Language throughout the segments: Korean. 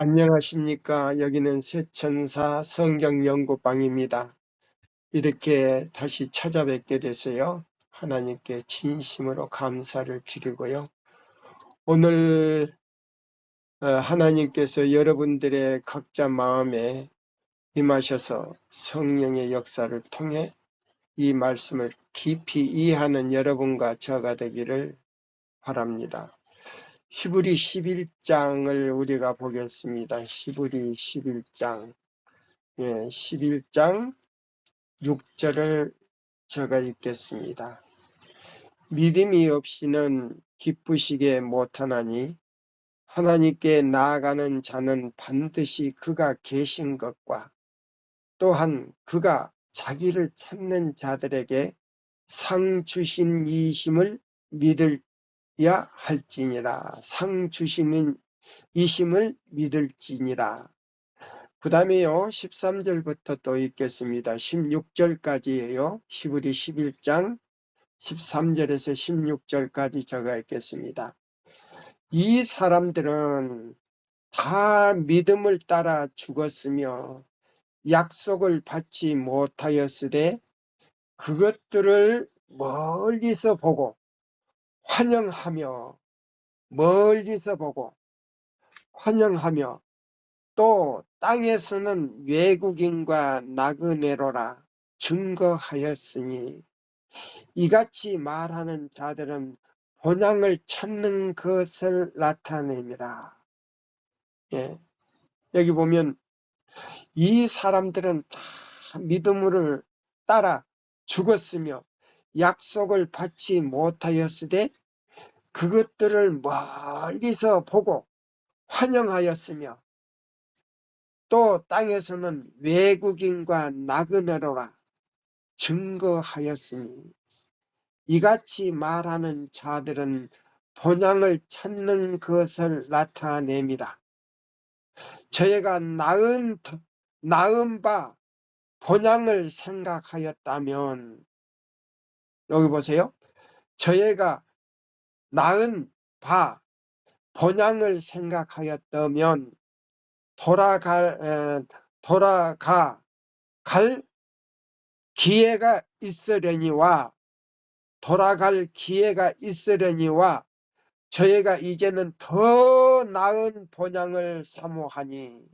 안녕하십니까. 여기는 새천사 성경연구방입니다. 이렇게 다시 찾아뵙게 돼서요. 하나님께 진심으로 감사를 드리고요. 오늘 하나님께서 여러분들의 각자 마음에 임하셔서 성령의 역사를 통해 이 말씀을 깊이 이해하는 여러분과 저가 되기를 바랍니다. 히브리 11장을 우리가 보겠습니다. 히브리 11장. 11장 6절을 제가 읽겠습니다. 믿음이 없이는 기쁘시게 못하나니 하나님께 나아가는 자는 반드시 그가 계신 것과 또한 그가 자기를 찾는 자들에게 상 주신 이심을 믿어야 할지니라. 상 주시는 이심을 믿을지니라. 그 다음에요, 13절부터 또 읽겠습니다. 16절까지예요. 히브리 11장 13절에서 16절까지 제가 읽겠습니다. 이 사람들은 다 믿음을 따라 죽었으며 약속을 받지 못하였으되 그것들을 멀리서 보고 환영하며 또 땅에서는 외국인과 나그네로라 증거하였으니 이같이 말하는 자들은 본향을 찾는 것을 나타냅니다. 여기 보면 이 사람들은 다 믿음을 따라 죽었으며 약속을 받지 못하였으되 그것들을 멀리서 보고 환영하였으며 또 땅에서는 외국인과 나그네로라 증거하였으니 이같이 말하는 자들은 본향을 찾는 것을 나타냅니다. 저희가 낳은 바 본향을 생각하였다면, 여기 보세요. 저희가 낳은 바 본향을 생각하였다면 돌아갈 기회가 있으려니와 저희가 이제는 더 나은 본향을 사모하니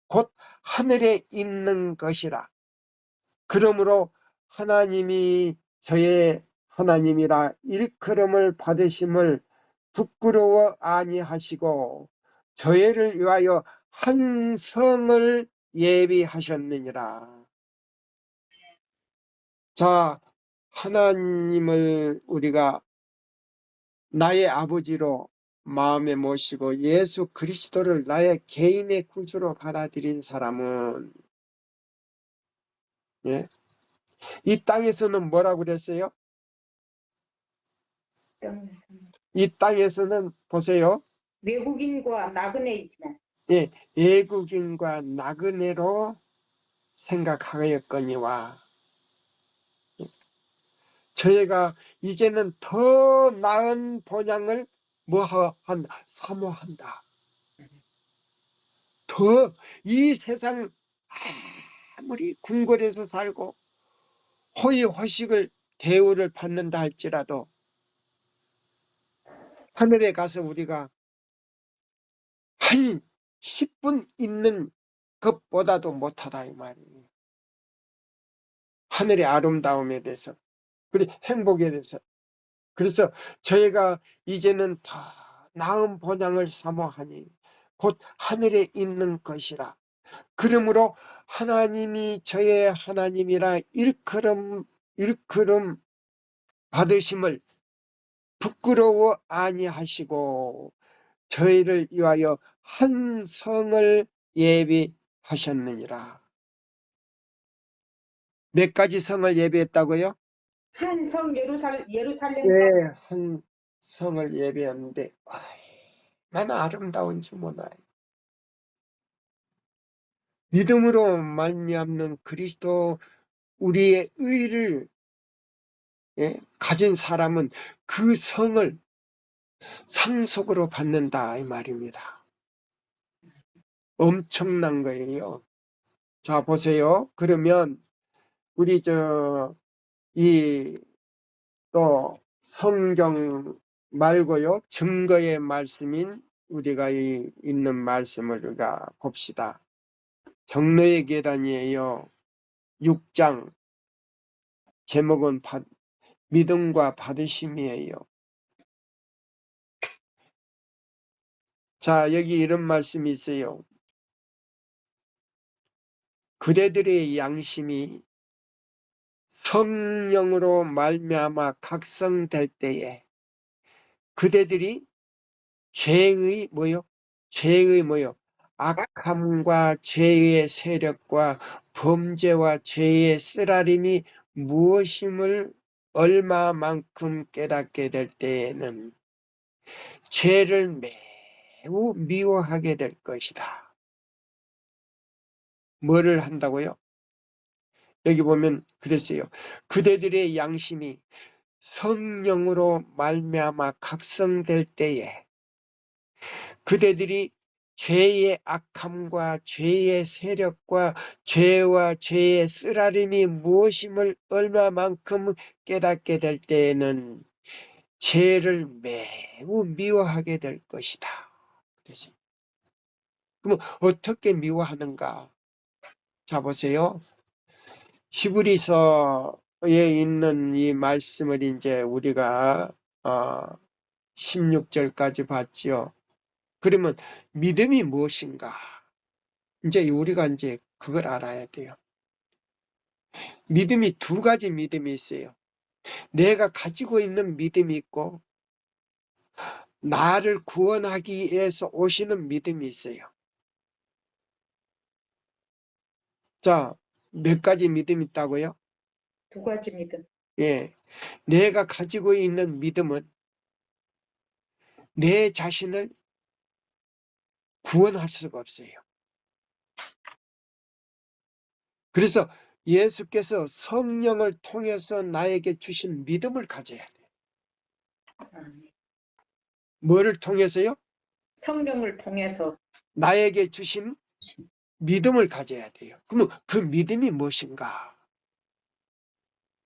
곧 하늘에 있는 것이라. 그러므로 하나님이 저의 하나님이라 일컬음을 받으심을 부끄러워 아니하시고 저희를 위하여 한 성을 예비하셨느니라. 자, 하나님을 우리가 나의 아버지로 마음에 모시고 예수 그리스도를 나의 개인의 구주로 받아들인 사람은 이 땅에서는 뭐라고 그랬어요? 이 땅에서는 보세요. 외국인과 나그네이지만 외국인과 나그네로 생각하였거니와 저희가 이제는 더 나은 본향을 사모한다. 더 이 세상 아무리 궁궐에서 살고 호의호식을 대우를 받는다 할지라도 하늘에 가서 우리가 한 10분 있는 것보다도 못하다 이 말이에요. 하늘의 아름다움에 대해서 그리고 행복에 대해서. 그래서 저희가 이제는 더 나은 본향을 사모하니 곧 하늘에 있는 것이라. 그러므로 하나님이 저의 하나님이라 일컬음 받으심을 부끄러워 아니하시고 저희를 위하여 한 성을 예비하셨느니라. 몇 가지 성을 예비했다고요? 한 성 예루살렘 네, 한 성을 예비했는데 얼마나 아름다운지 몰라요. 믿음으로 말미암는 그리스도 우리의 의를 가진 사람은 그 성을 상속으로 받는다 이 말입니다. 엄청난 거예요. 자, 보세요. 그러면 우리 또 성경 말고요. 증거의 말씀인 우리가 있는 말씀을 우리가 봅시다. 경로의 계단이에요. 6장 제목은 믿음과 받으심이에요. 자, 여기 이런 말씀이 있어요. 그대들의 양심이 성령으로 말미암아 각성될 때에 그대들이 죄의 악함과 죄의 세력과 범죄와 죄의 쓰라림이 무엇임을 얼마만큼 깨닫게 될 때에는 죄를 매우 미워하게 될 것이다. 뭐를 한다고요? 여기 보면 그랬어요. 그대들의 양심이 성령으로 말미암아 각성될 때에 그대들이 죄의 악함과 죄의 세력과 죄와 죄의 쓰라림이 무엇임을 얼마만큼 깨닫게 될 때에는 죄를 매우 미워하게 될 것이다. 그래서 그럼 어떻게 미워하는가? 자, 보세요. 히브리서에 있는 이 말씀을 이제 우리가 16절까지 봤지요. 그러면 믿음이 무엇인가? 이제 우리가 이제 그걸 알아야 돼요. 믿음이 두 가지 믿음이 있어요. 내가 가지고 있는 믿음이 있고 나를 구원하기 위해서 오시는 믿음이 있어요. 자, 몇 가지 믿음이 있다고요? 두 가지 믿음. 예, 내가 가지고 있는 믿음은 내 자신을 구원할 수가 없어요. 그래서 예수께서 성령을 통해서 나에게 주신 믿음을 가져야 돼요. 뭐를 통해서요? 성령을 통해서 나에게 주신 믿음을 가져야 돼요. 그러면 그 믿음이 무엇인가?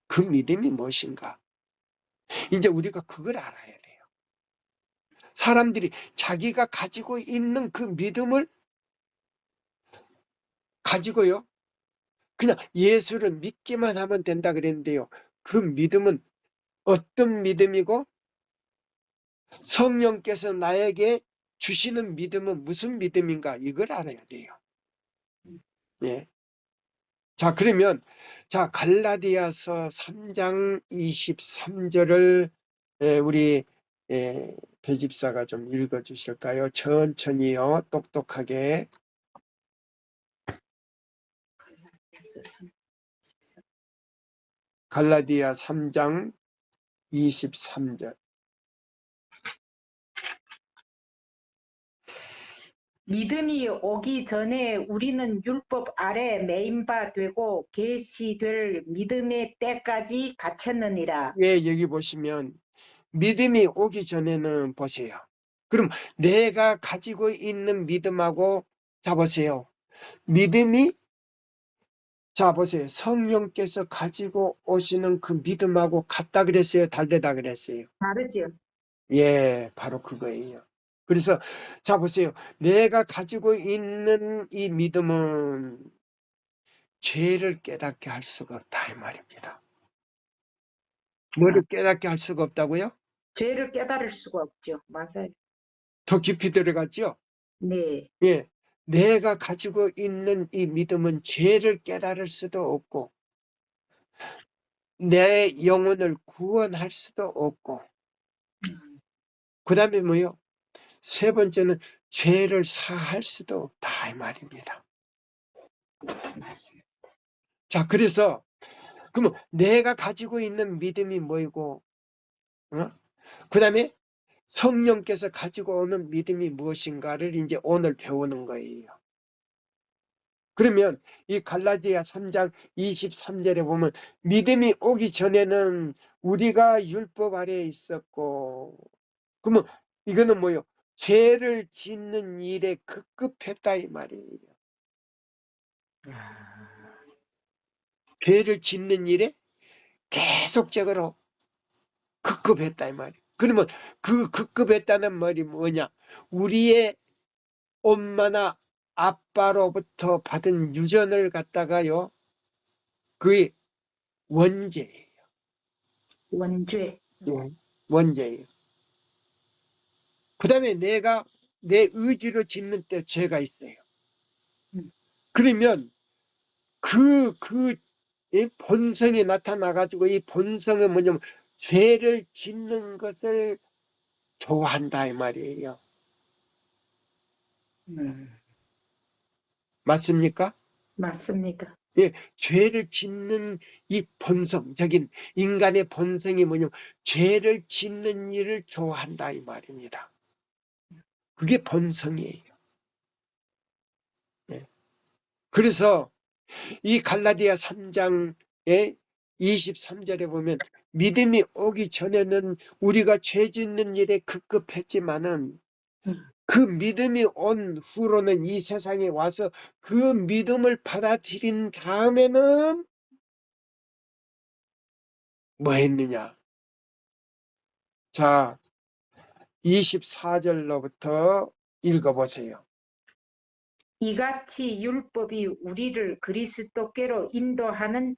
그 믿음이 무엇인가? 이제 우리가 그걸 알아야 돼요. 사람들이 자기가 가지고 있는 그 믿음을 가지고요. 그냥 예수를 믿기만 하면 된다 그랬는데요. 그 믿음은 어떤 믿음이고 성령께서 나에게 주시는 믿음은 무슨 믿음인가? 이걸 알아야 돼요. 예. 자, 그러면 갈라디아서 3장 23절을 우리 배집사가 좀 읽어 주실까요? 천천히요. 똑똑하게. 갈라디아 3장 23절. 믿음이 오기 전에 우리는 율법 아래 매인 바 되고 계시될 믿음의 때까지 갇혔느니라. 예, 여기 보시면 믿음이 오기 전에는 보세요. 그럼 내가 가지고 있는 믿음하고 자 보세요. 믿음이 자 보세요. 성령께서 가지고 오시는 그 믿음하고 같다 그랬어요? 다르다 그랬어요? 다르죠. 예, 바로 그거예요. 그래서 자 보세요. 내가 가지고 있는 이 믿음은 죄를 깨닫게 할 수가 없다 이 말입니다. 뭐를 깨닫게 할 수가 없다고요? 죄를 깨달을 수가 없죠. 맞아요. 더 깊이 들어갔죠? 네. 예. 내가 가지고 있는 이 믿음은 죄를 깨달을 수도 없고 내 영혼을 구원할 수도 없고 그 다음에 뭐요? 세 번째는 죄를 사할 수도 없다 이 말입니다. 맞습니다. 자, 그래서 그러면 내가 가지고 있는 믿음이 뭐이고 그 다음에 성령께서 가지고 오는 믿음이 무엇인가를 이제 오늘 배우는 거예요. 그러면 이 갈라디아 3장 23절에 보면 믿음이 오기 전에는 우리가 율법 아래에 있었고 그러면 이거는 뭐예요? 죄를 짓는 일에 급급했다 이 말이에요. 아, 죄를 짓는 일에 계속적으로 급급했다 이 말이에요. 그러면 그 급급했다는 말이 뭐냐? 우리의 엄마나 아빠로부터 받은 유전을 갖다가요, 그의 원죄예요. 원죄. 예, 원죄예요. 그 다음에 내가 내 의지로 짓는 때 죄가 있어요. 음. 그러면 이 본성이 나타나가지고 이 본성은 뭐냐면 죄를 짓는 것을 좋아한다 이 말이에요. 맞습니까? 맞습니다. 예, 죄를 짓는 이 본성적인 인간의 본성이 뭐냐면 죄를 짓는 일을 좋아한다 이 말입니다. 그게 본성이에요. 예. 그래서 이 갈라디아 3장의 23절에 보면 믿음이 오기 전에는 우리가 죄 짓는 일에 급급했지만은 음. 그 믿음이 온 후로는 이 세상에 와서 그 믿음을 받아들인 다음에는 뭐 했느냐? 자, 24절로부터 읽어보세요. 이같이 율법이 우리를 그리스도께로 인도하는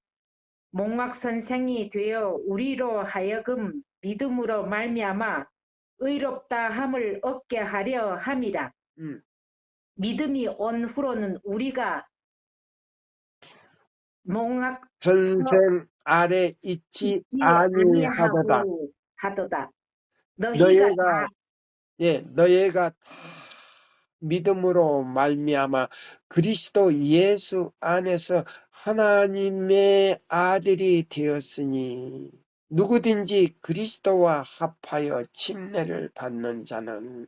몽학 선생이 되어 우리로 하여금 믿음으로 말미암아 의롭다 함을 얻게 하려 함이라. 믿음이 온 후로는 우리가 몽학 전생 아래 있지 있지 아니하도다. 아니하고 하도다. 너희가 너희가 너희가 다 믿음으로 말미암아 그리스도 예수 안에서 하나님의 아들이 되었으니 누구든지 그리스도와 합하여 침례를 받는 자는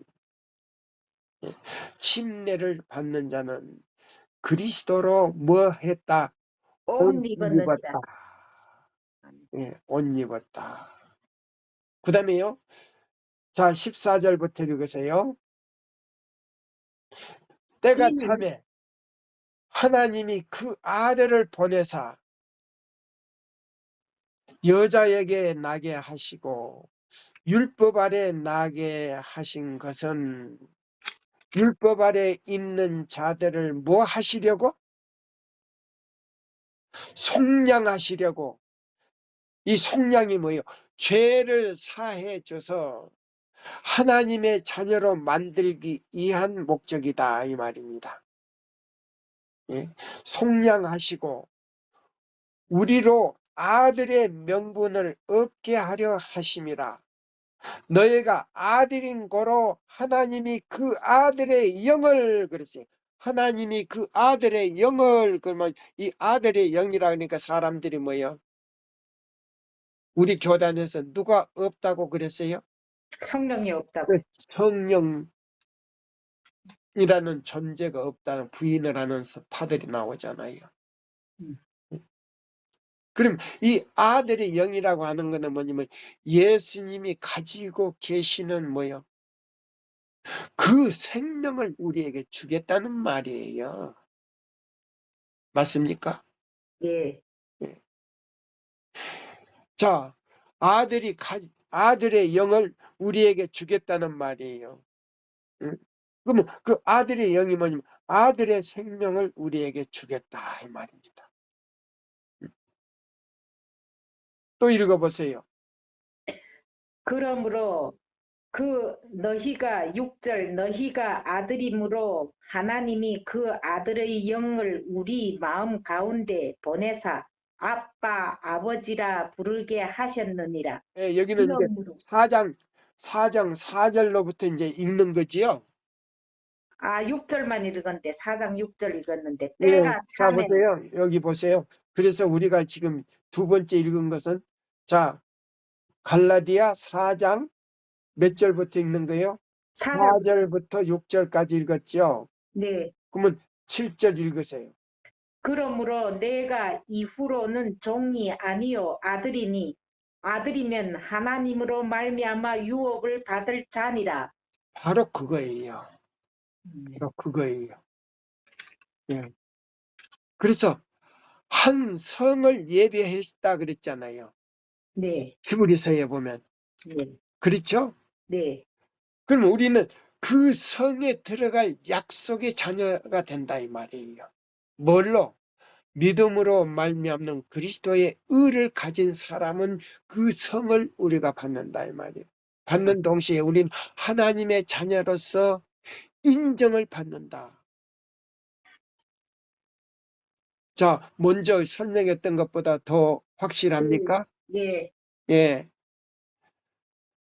그리스도로 뭐 했다? 옷 옷 입었느니라. 입었다. 옷 입었다. 그 다음에요. 자, 14절부터 읽으세요. 때가 이는 참에 하나님이 그 아들을 보내사 여자에게 나게 하시고 율법 아래 나게 하신 것은 율법 아래 있는 자들을 뭐 하시려고? 속량하시려고. 이 속량이 뭐예요? 죄를 사해 줘서 하나님의 자녀로 만들기 위한 목적이다 이 말입니다. 예? 속량하시고 우리로 아들의 명분을 얻게 하려 하심이라. 너희가 아들인 거로 하나님이 그 아들의 영을 그랬어요. 하나님이 그 아들의 영을 그러면 이 아들의 영이라 그러니까 사람들이 뭐예요? 우리 교단에서 누가 없다고 그랬어요? 성령이 없다고. 성령이라는 존재가 없다는 부인을 하는 파들이 나오잖아요. 음. 그럼 이 아들의 영이라고 하는 것은 뭐냐면 예수님이 가지고 계시는 뭐요? 그 생명을 우리에게 주겠다는 말이에요. 맞습니까? 예. 자, 아들의 영을 우리에게 주겠다는 말이에요. 응? 그러면 그 아들의 영이 뭐냐면 아들의 생명을 우리에게 주겠다 이 말입니다. 또 읽어보세요. 그러므로 너희가 6절 너희가 아들이므로 하나님이 그 아들의 영을 우리 마음 가운데 보내사 아빠 아버지라 부르게 하셨느니라. 예, 여기는 이제 그러므로 4장 4절로부터 이제 읽는 거지요. 6절만 읽었는데 4장 6절 읽었는데 예, 때가 자 참에 보세요. 여기 보세요. 그래서 우리가 지금 두 번째 읽은 것은 자 갈라디아 4장 몇 절부터 읽는 거예요? 4절 4절부터 6절까지 읽었죠. 네. 그러면 7절 읽으세요. 그러므로 내가 이후로는 종이 아니요 아들이니 아들이면 하나님으로 말미암아 유업을 받을 자니라. 바로 그거예요. 네. 바로 그거예요. 예. 그래서 한 성을 예배했다 그랬잖아요. 네. 히브리서에 보면. 네. 그렇죠? 네. 그럼 우리는 그 성에 들어갈 약속의 자녀가 된다 이 말이에요. 뭘로? 믿음으로 말미암는 그리스도의 의를 가진 사람은 그 성을 우리가 받는다 이 말이에요. 받는 동시에 우리는 하나님의 자녀로서 인정을 받는다. 자, 먼저 설명했던 것보다 더 확실합니까? 네. 예.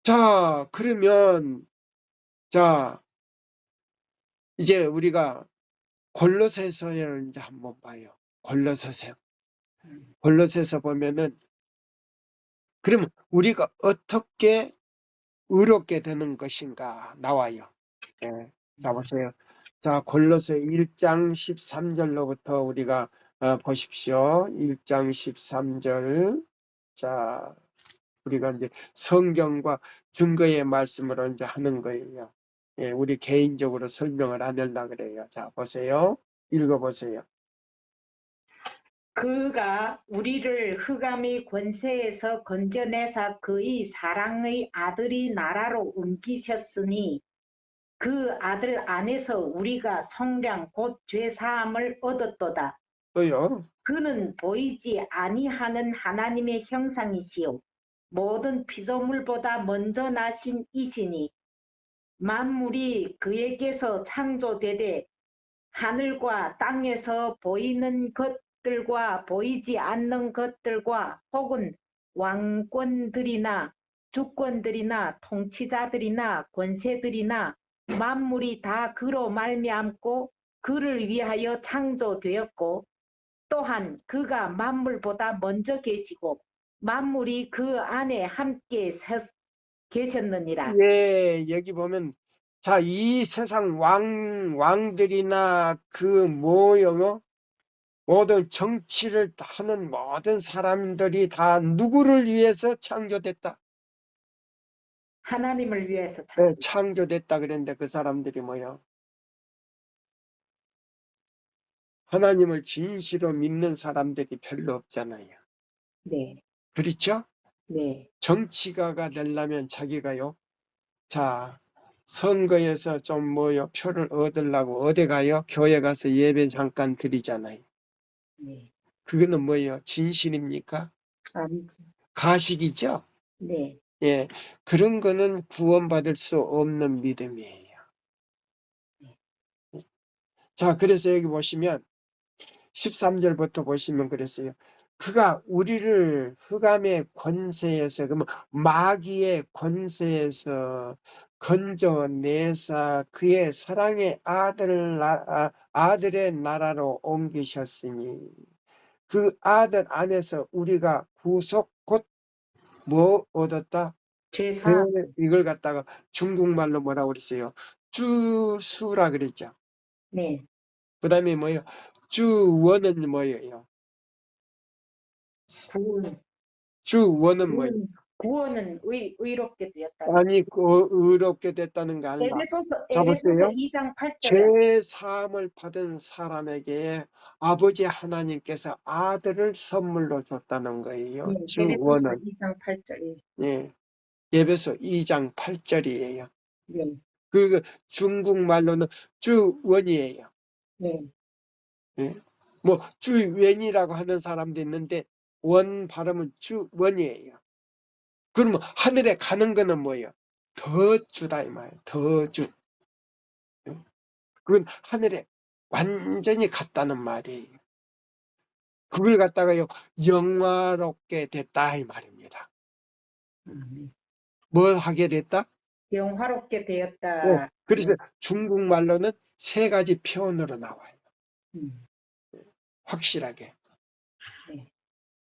자, 그러면 자, 이제 우리가 골로새서를 이제 한번 봐요. 골로새서. 골로새서 보면은 그러면 우리가 어떻게 의롭게 되는 것인가 나와요. 예. 자, 보세요. 자, 골로새 1장 13절로부터 우리가 보십시오. 1장 13절. 자, 우리가 이제 성경과 증거의 말씀으로 이제 하는 거예요. 예, 우리 개인적으로 설명을 안 하려고 그래요. 자, 보세요. 읽어보세요. 그가 우리를 흑암의 권세에서 건져내사 그의 사랑의 아들이 나라로 옮기셨으니 그 아들 안에서 우리가 성량 곧 죄사함을 얻었도다. 또요. 그는 보이지 아니하는 하나님의 형상이시요 모든 피조물보다 먼저 나신 이시니 만물이 그에게서 창조되되 하늘과 땅에서 보이는 것들과 보이지 않는 것들과 혹은 왕권들이나 주권들이나 통치자들이나 권세들이나 만물이 다 그로 말미암고 그를 위하여 창조되었고 또한 그가 만물보다 먼저 계시고 만물이 그 안에 함께 계셨느니라. 예, 여기 보면 자, 이 세상 왕들이나 그 모형어 모든 정치를 하는 모든 사람들이 다 누구를 위해서 창조됐다. 하나님을 위해서 네, 창조됐다 그랬는데 그 사람들이 뭐야? 하나님을 진실로 믿는 사람들이 별로 없잖아요. 네, 그렇죠? 네, 정치가가 되려면 자기가요. 자, 선거에서 좀 뭐요? 표를 얻으려고 어디 가요? 교회 가서 예배 잠깐 드리잖아요. 네. 그거는 뭐예요? 진실입니까? 아니죠. 가식이죠? 네, 예. 그런 거는 구원받을 수 없는 믿음이에요. 자, 그래서 여기 보시면 13절부터 보시면 그랬어요. 그가 우리를 흑암의 권세에서, 그러면 마귀의 권세에서 건져내사 그의 사랑의 아들의 나라로 옮기셨으니 그 아들 안에서 우리가 구속 곧 뭐 얻었다? 죄사, 이걸 갖다가 중국말로 뭐라고 그랬어요? 주수라 그랬죠. 네, 그 다음에 뭐예요? 주원은 뭐예요? 구원, 주원은 뭐예요? 구원은 의롭게 되었다. 아니, 그 의롭게 됐다는 게 아니라. 자, 에베소서 보세요. 2장 8절에 죄사함을 받은 사람에게 아버지 하나님께서 아들을 선물로 줬다는 거예요. 네, 에베소서 주원은. 2장 8절에 예. 예배서 2장 8절이에요. 네, 그 중국말로는 주원이에요. 네, 예. 뭐 주원이라고 하는 사람도 있는데 원 발음은 주원이에요. 그러면 하늘에 가는 거는 뭐예요? 더 주다 이 말이에요. 더 주. 예. 그건 하늘에 완전히 갔다는 말이에요. 그걸 갖다가요 영화롭게 됐다 이 말입니다. 네. 뭘 하게 됐다? 영화롭게 예. 되었다. 그래서 네, 중국말로는 세 가지 표현으로 나와요. 음, 확실하게. 네,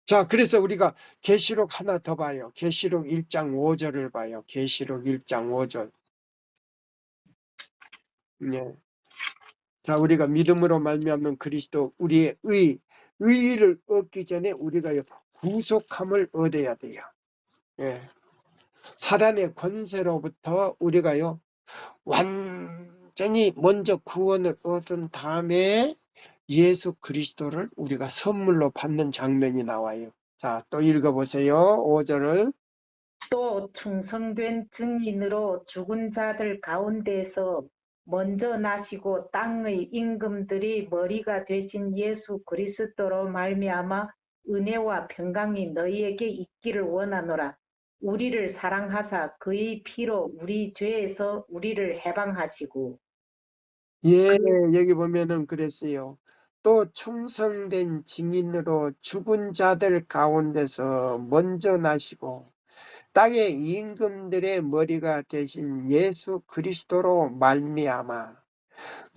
자, 그래서 우리가 계시록 하나 더 봐요. 계시록 1장 5절을 봐요. 계시록 1장 5절. 네. 자, 우리가 믿음으로 말미암는 그리스도 우리의 의의를 얻기 전에 우리가 구속함을 얻어야 돼요. 예. 사단의 권세로부터 우리가요 완전히 먼저 구원을 얻은 다음에 예수 그리스도를 우리가 선물로 받는 장면이 나와요. 자, 또 읽어보세요. 5절을. 또 충성된 증인으로 죽은 자들 가운데서 먼저 나시고 땅의 임금들이 머리가 되신 예수 그리스도로 말미암아 은혜와 평강이 너희에게 있기를 원하노라. 우리를 사랑하사 그의 피로 우리 죄에서 우리를 해방하시고. 예, 여기 보면은 그랬어요. 또 충성된 증인으로 죽은 자들 가운데서 먼저 나시고 땅의 임금들의 머리가 되신 예수 그리스도로 말미암아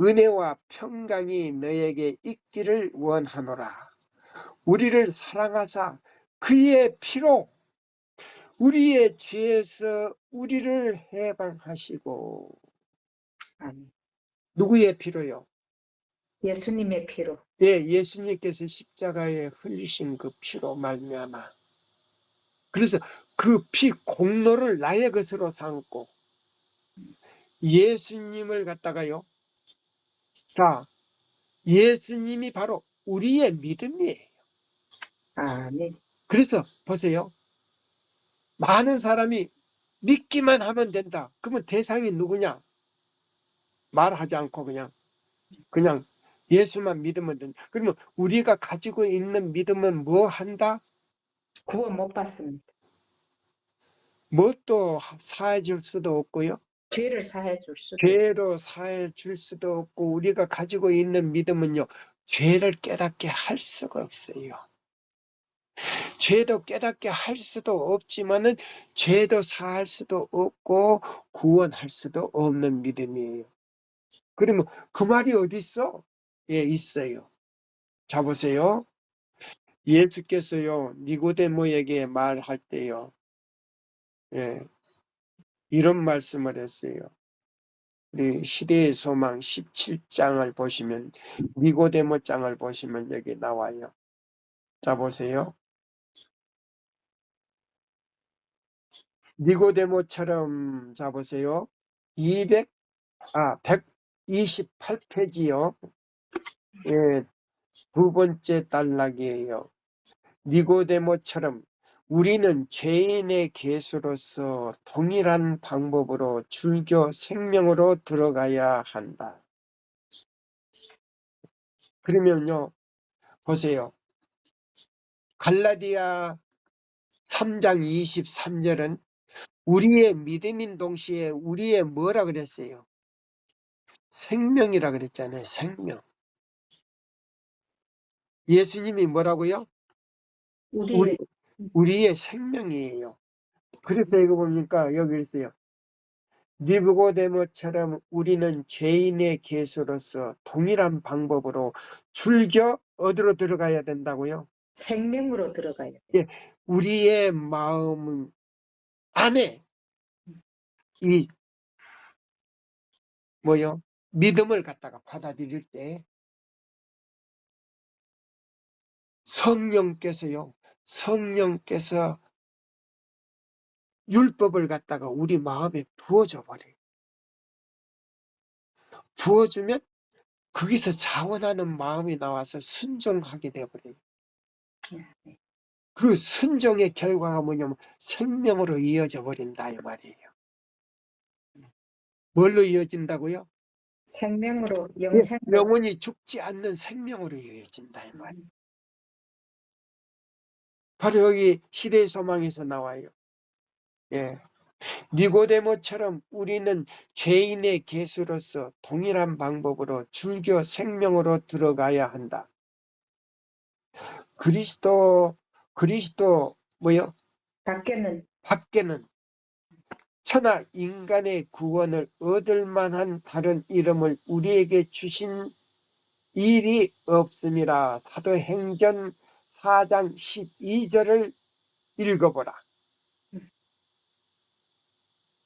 은혜와 평강이 너에게 있기를 원하노라. 우리를 사랑하사 그의 피로 우리의 죄에서 우리를 해방하시고. 아멘. 누구의 피로요? 예수님의 피로. 예, 예수님께서 십자가에 흘리신 그 피로 말미암아. 그래서 그 피 공로를 나의 것으로 삼고 예수님을 갖다가요. 자, 예수님이 바로 우리의 믿음이에요. 아멘. 그래서 보세요. 많은 사람이 믿기만 하면 된다. 그러면 대상이 누구냐? 말하지 않고 그냥 예수만 믿으면 된다. 그러면 우리가 가지고 있는 믿음은 뭐 한다? 구원 못 받습니다. 뭣도 사해 줄 수도 없고요. 죄를 사해 줄 수도 죄로 사해 줄 수도 없고 우리가 가지고 있는 믿음은요. 죄를 깨닫게 할 수가 없어요. 죄도 깨닫게 할 수도 없지만은 죄도 사할 수도 없고 구원할 수도 없는 믿음이에요. 그러면 그 말이 어디 있어? 예, 있어요. 자 보세요. 예수께서요 니고데모에게 말할 때요. 예, 이런 말씀을 했어요. 우리 시대의 소망 17장을 보시면 니고데모 장을 보시면 여기 나와요. 자 보세요. 니고데모처럼 자 보세요. 128페이지요. 예, 두 번째 단락이에요. 니고데모처럼 우리는 죄인의 계수로서 동일한 방법으로 줄교 생명으로 들어가야 한다. 그러면요, 보세요. 갈라디아 3장 23절은 우리의 믿음인 동시에 우리의 뭐라 그랬어요? 생명이라 그랬잖아요. 생명. 예수님이 뭐라고요? 우리의 우리의 생명이에요. 그래서 이거 보니까 여기 있어요. 니고데모처럼 우리는 죄인의 계수로서 동일한 방법으로 줄겨 어디로 들어가야 된다고요? 생명으로 들어가야 돼. 예, 우리의 마음 안에 이 믿음을 갖다가 받아들일 때 성령께서 율법을 갖다가 우리 마음에 부어줘 버려요. 부어주면 거기서 자원하는 마음이 나와서 순종하게 되어버려요. 그 순종의 결과가 뭐냐면 생명으로 이어져 버린다 이 말이에요. 뭘로 이어진다고요? 생명으로 예, 영생으로. 영원히 죽지 않는 생명으로 이어진다 이 말이에요. 바로 여기 시대의 소망에서 나와요. 예. 니고데모처럼 우리는 죄인의 계수로서 동일한 방법으로 줄겨 생명으로 들어가야 한다. 그리스도 밖에는 천하 인간의 구원을 얻을 만한 다른 이름을 우리에게 주신 일이 없음이라. 사도행전 4장 12절을 읽어보라.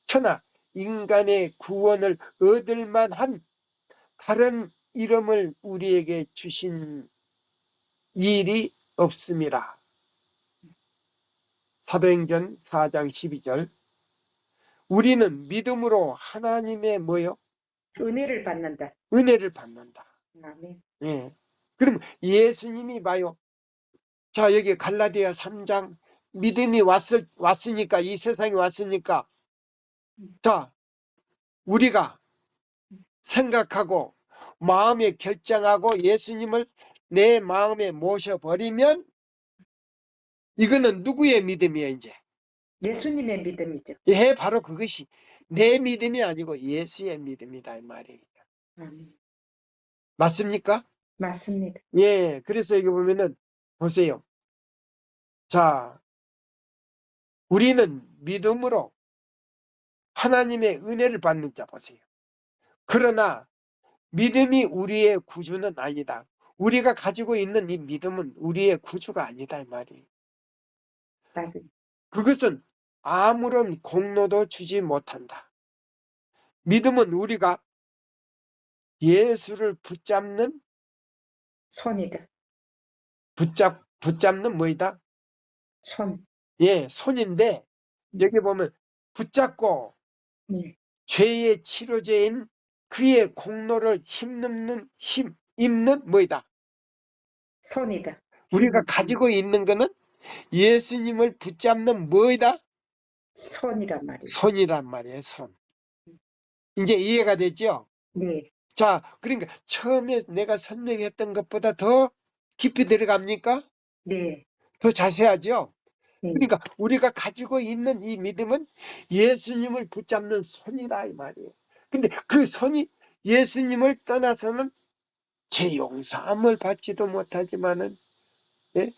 천하 인간의 구원을 얻을 만한 다른 이름을 우리에게 주신 일이 없음이라. 사도행전 4장 12절. 우리는 믿음으로 하나님의 뭐요? 은혜를 받는다. 은혜를 받는다. 아멘. 예. 그럼 예수님이 봐요. 자, 여기 갈라디아 3장 믿음이 왔으니까, 이 세상에 왔으니까, 자, 우리가 생각하고 마음에 결정하고 예수님을 내 마음에 모셔버리면 이거는 누구의 믿음이에요, 이제? 예수님의 믿음이죠. 예, 바로 그것이 내 믿음이 아니고 예수의 믿음이다, 이 말이에요. 아멘. 맞습니까? 맞습니다. 예, 그래서 여기 보면은, 보세요. 자, 우리는 믿음으로 하나님의 은혜를 받는 자 보세요. 그러나 믿음이 우리의 구주는 아니다. 우리가 가지고 있는 이 믿음은 우리의 구주가 아니다, 이 말이에요. 맞아요. 그것은 아무런 공로도 주지 못한다. 믿음은 우리가 예수를 붙잡는 손이다. 붙잡는 뭐이다? 손. 예, 손인데 여기 보면 붙잡고 네. 죄의 치료제인 그의 공로를 입는 뭐이다? 손이다. 우리가 가지고 있는 거는 예수님을 붙잡는 뭐이다? 손이란 말이에요. 손이란 말이에요, 손. 이제 이해가 됐죠? 네. 자, 그러니까 처음에 내가 설명했던 것보다 더 깊이 들어갑니까? 네. 더 자세하죠? 네. 그러니까 우리가 가지고 있는 이 믿음은 예수님을 붙잡는 손이라 이 말이에요. 근데 그 손이 예수님을 떠나서는 제 용서함을 받지도 못하지만은, 예?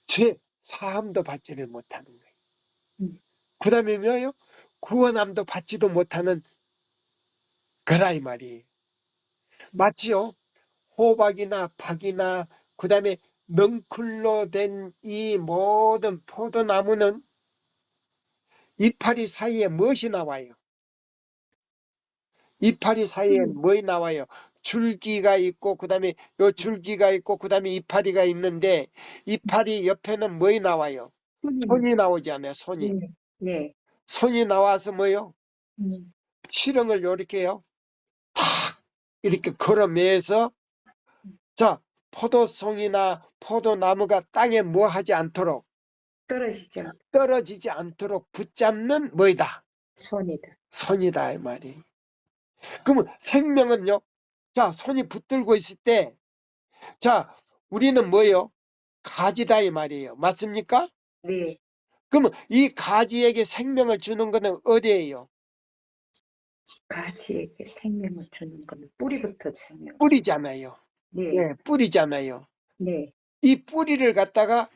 죄 사함도 받지를 못하는 거예요. 그 다음에 뭐예요? 구원함도 받지도 못하는 거라 이 말이에요. 맞지요? 호박이나 박이나 그 다음에 넝쿨로 된 이 모든 포도나무는 이파리 사이에 무엇이 나와요? 이파리 사이에 뭐이 나와요? 줄기가 있고 그 다음에 요 줄기가 있고 그 다음에 이파리가 있는데 이파리 옆에는 뭐이 나와요? 손이 나오지 않아요? 손이. 네. 네. 손이 나와서 뭐요? 실형을 이렇게요. 탁 이렇게 걸어매서 자 포도송이나 포도나무가 땅에 뭐 하지 않도록 떨어지죠. 떨어지지 않도록 붙잡는 뭐이다? 손이다. 손이다 이 말이. 그러면 생명은요? 자 손이 붙들고 있을 때 자 우리는 뭐예요? 가지다 이 말이에요. 맞습니까? 네. 그러면 이 가지에게 생명을 주는 것은 어디예요? 가지에게 생명을 주는 거는 뿌리부터 생명. 뿌리잖아요. 네. 예, 뿌리잖아요. 네. 이 뿌리를 갖다가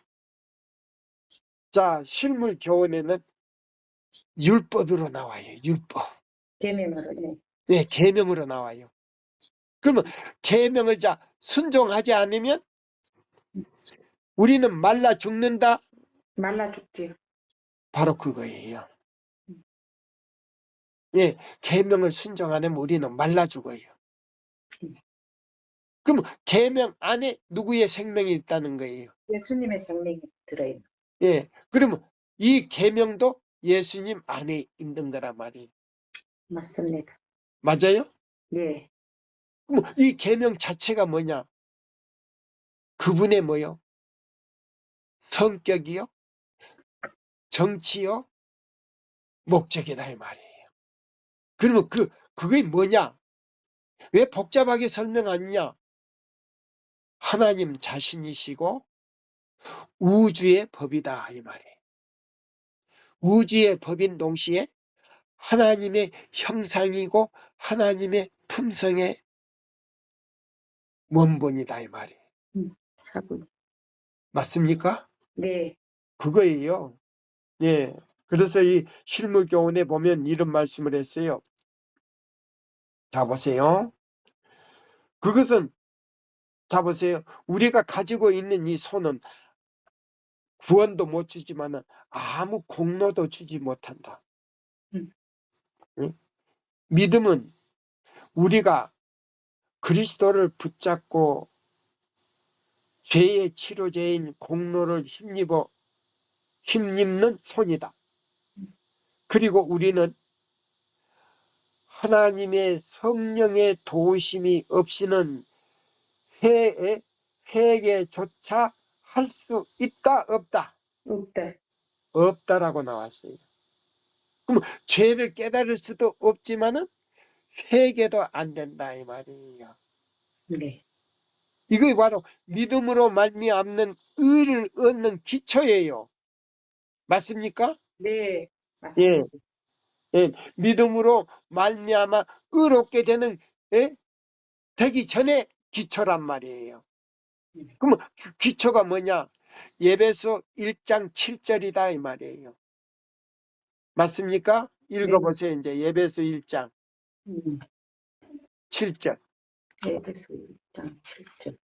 자 실물 교훈에는 율법으로 나와요. 율법. 계명으로. 네. 네, 계명으로 나와요. 그러면 계명을 자 순종하지 않으면 우리는 말라 죽는다. 말라 죽지요. 바로 그거예요. 예, 계명을 순종 안 하면 우리는 말라 죽어요. 그럼 계명 안에 누구의 생명이 있다는 거예요? 예수님의 생명이 들어있는. 예, 그러면 이 계명도 예수님 안에 있는 거란 말이에요. 맞습니다. 맞아요? 네. 그럼 이 계명 자체가 뭐냐? 그분의 뭐요? 성격이요? 정치요? 목적이다 이 말이에요. 그러면 그게 뭐냐? 왜 복잡하게 설명하느냐? 하나님 자신이시고 우주의 법이다 이 말이에요. 우주의 법인 동시에 하나님의 형상이고 하나님의 품성의 원본이다 이 말이에요. 사분. 맞습니까? 네. 그거예요. 예. 그래서 이 실물교훈에 보면 이런 말씀을 했어요. 자 보세요. 그것은 자 보세요. 우리가 가지고 있는 이 손은 구원도 못 주지만 아무 공로도 주지 못한다. 응? 믿음은 우리가 그리스도를 붙잡고 죄의 치료제인 공로를 힘입어 힘입는 손이다. 그리고 우리는 하나님의 성령의 도우심이 없이는 회개조차 할 수 있다 없다? 없다. 없다라고 나왔어요. 그럼 죄를 깨달을 수도 없지만은 회개도 안 된다 이 말이에요. 네. 이거 바로 믿음으로 말미암는 의를 얻는 기초예요. 맞습니까? 네. 예, 맞습니다. 예. 믿음으로 말미암아 의롭게 되는 되기 전에 기초란 말이에요. 그러면 기초가 뭐냐? 예배서 1장 7절이다 이 말이에요. 맞습니까? 읽어보세요. 이제 예배서 1장 7절. 에베소 1장 7절.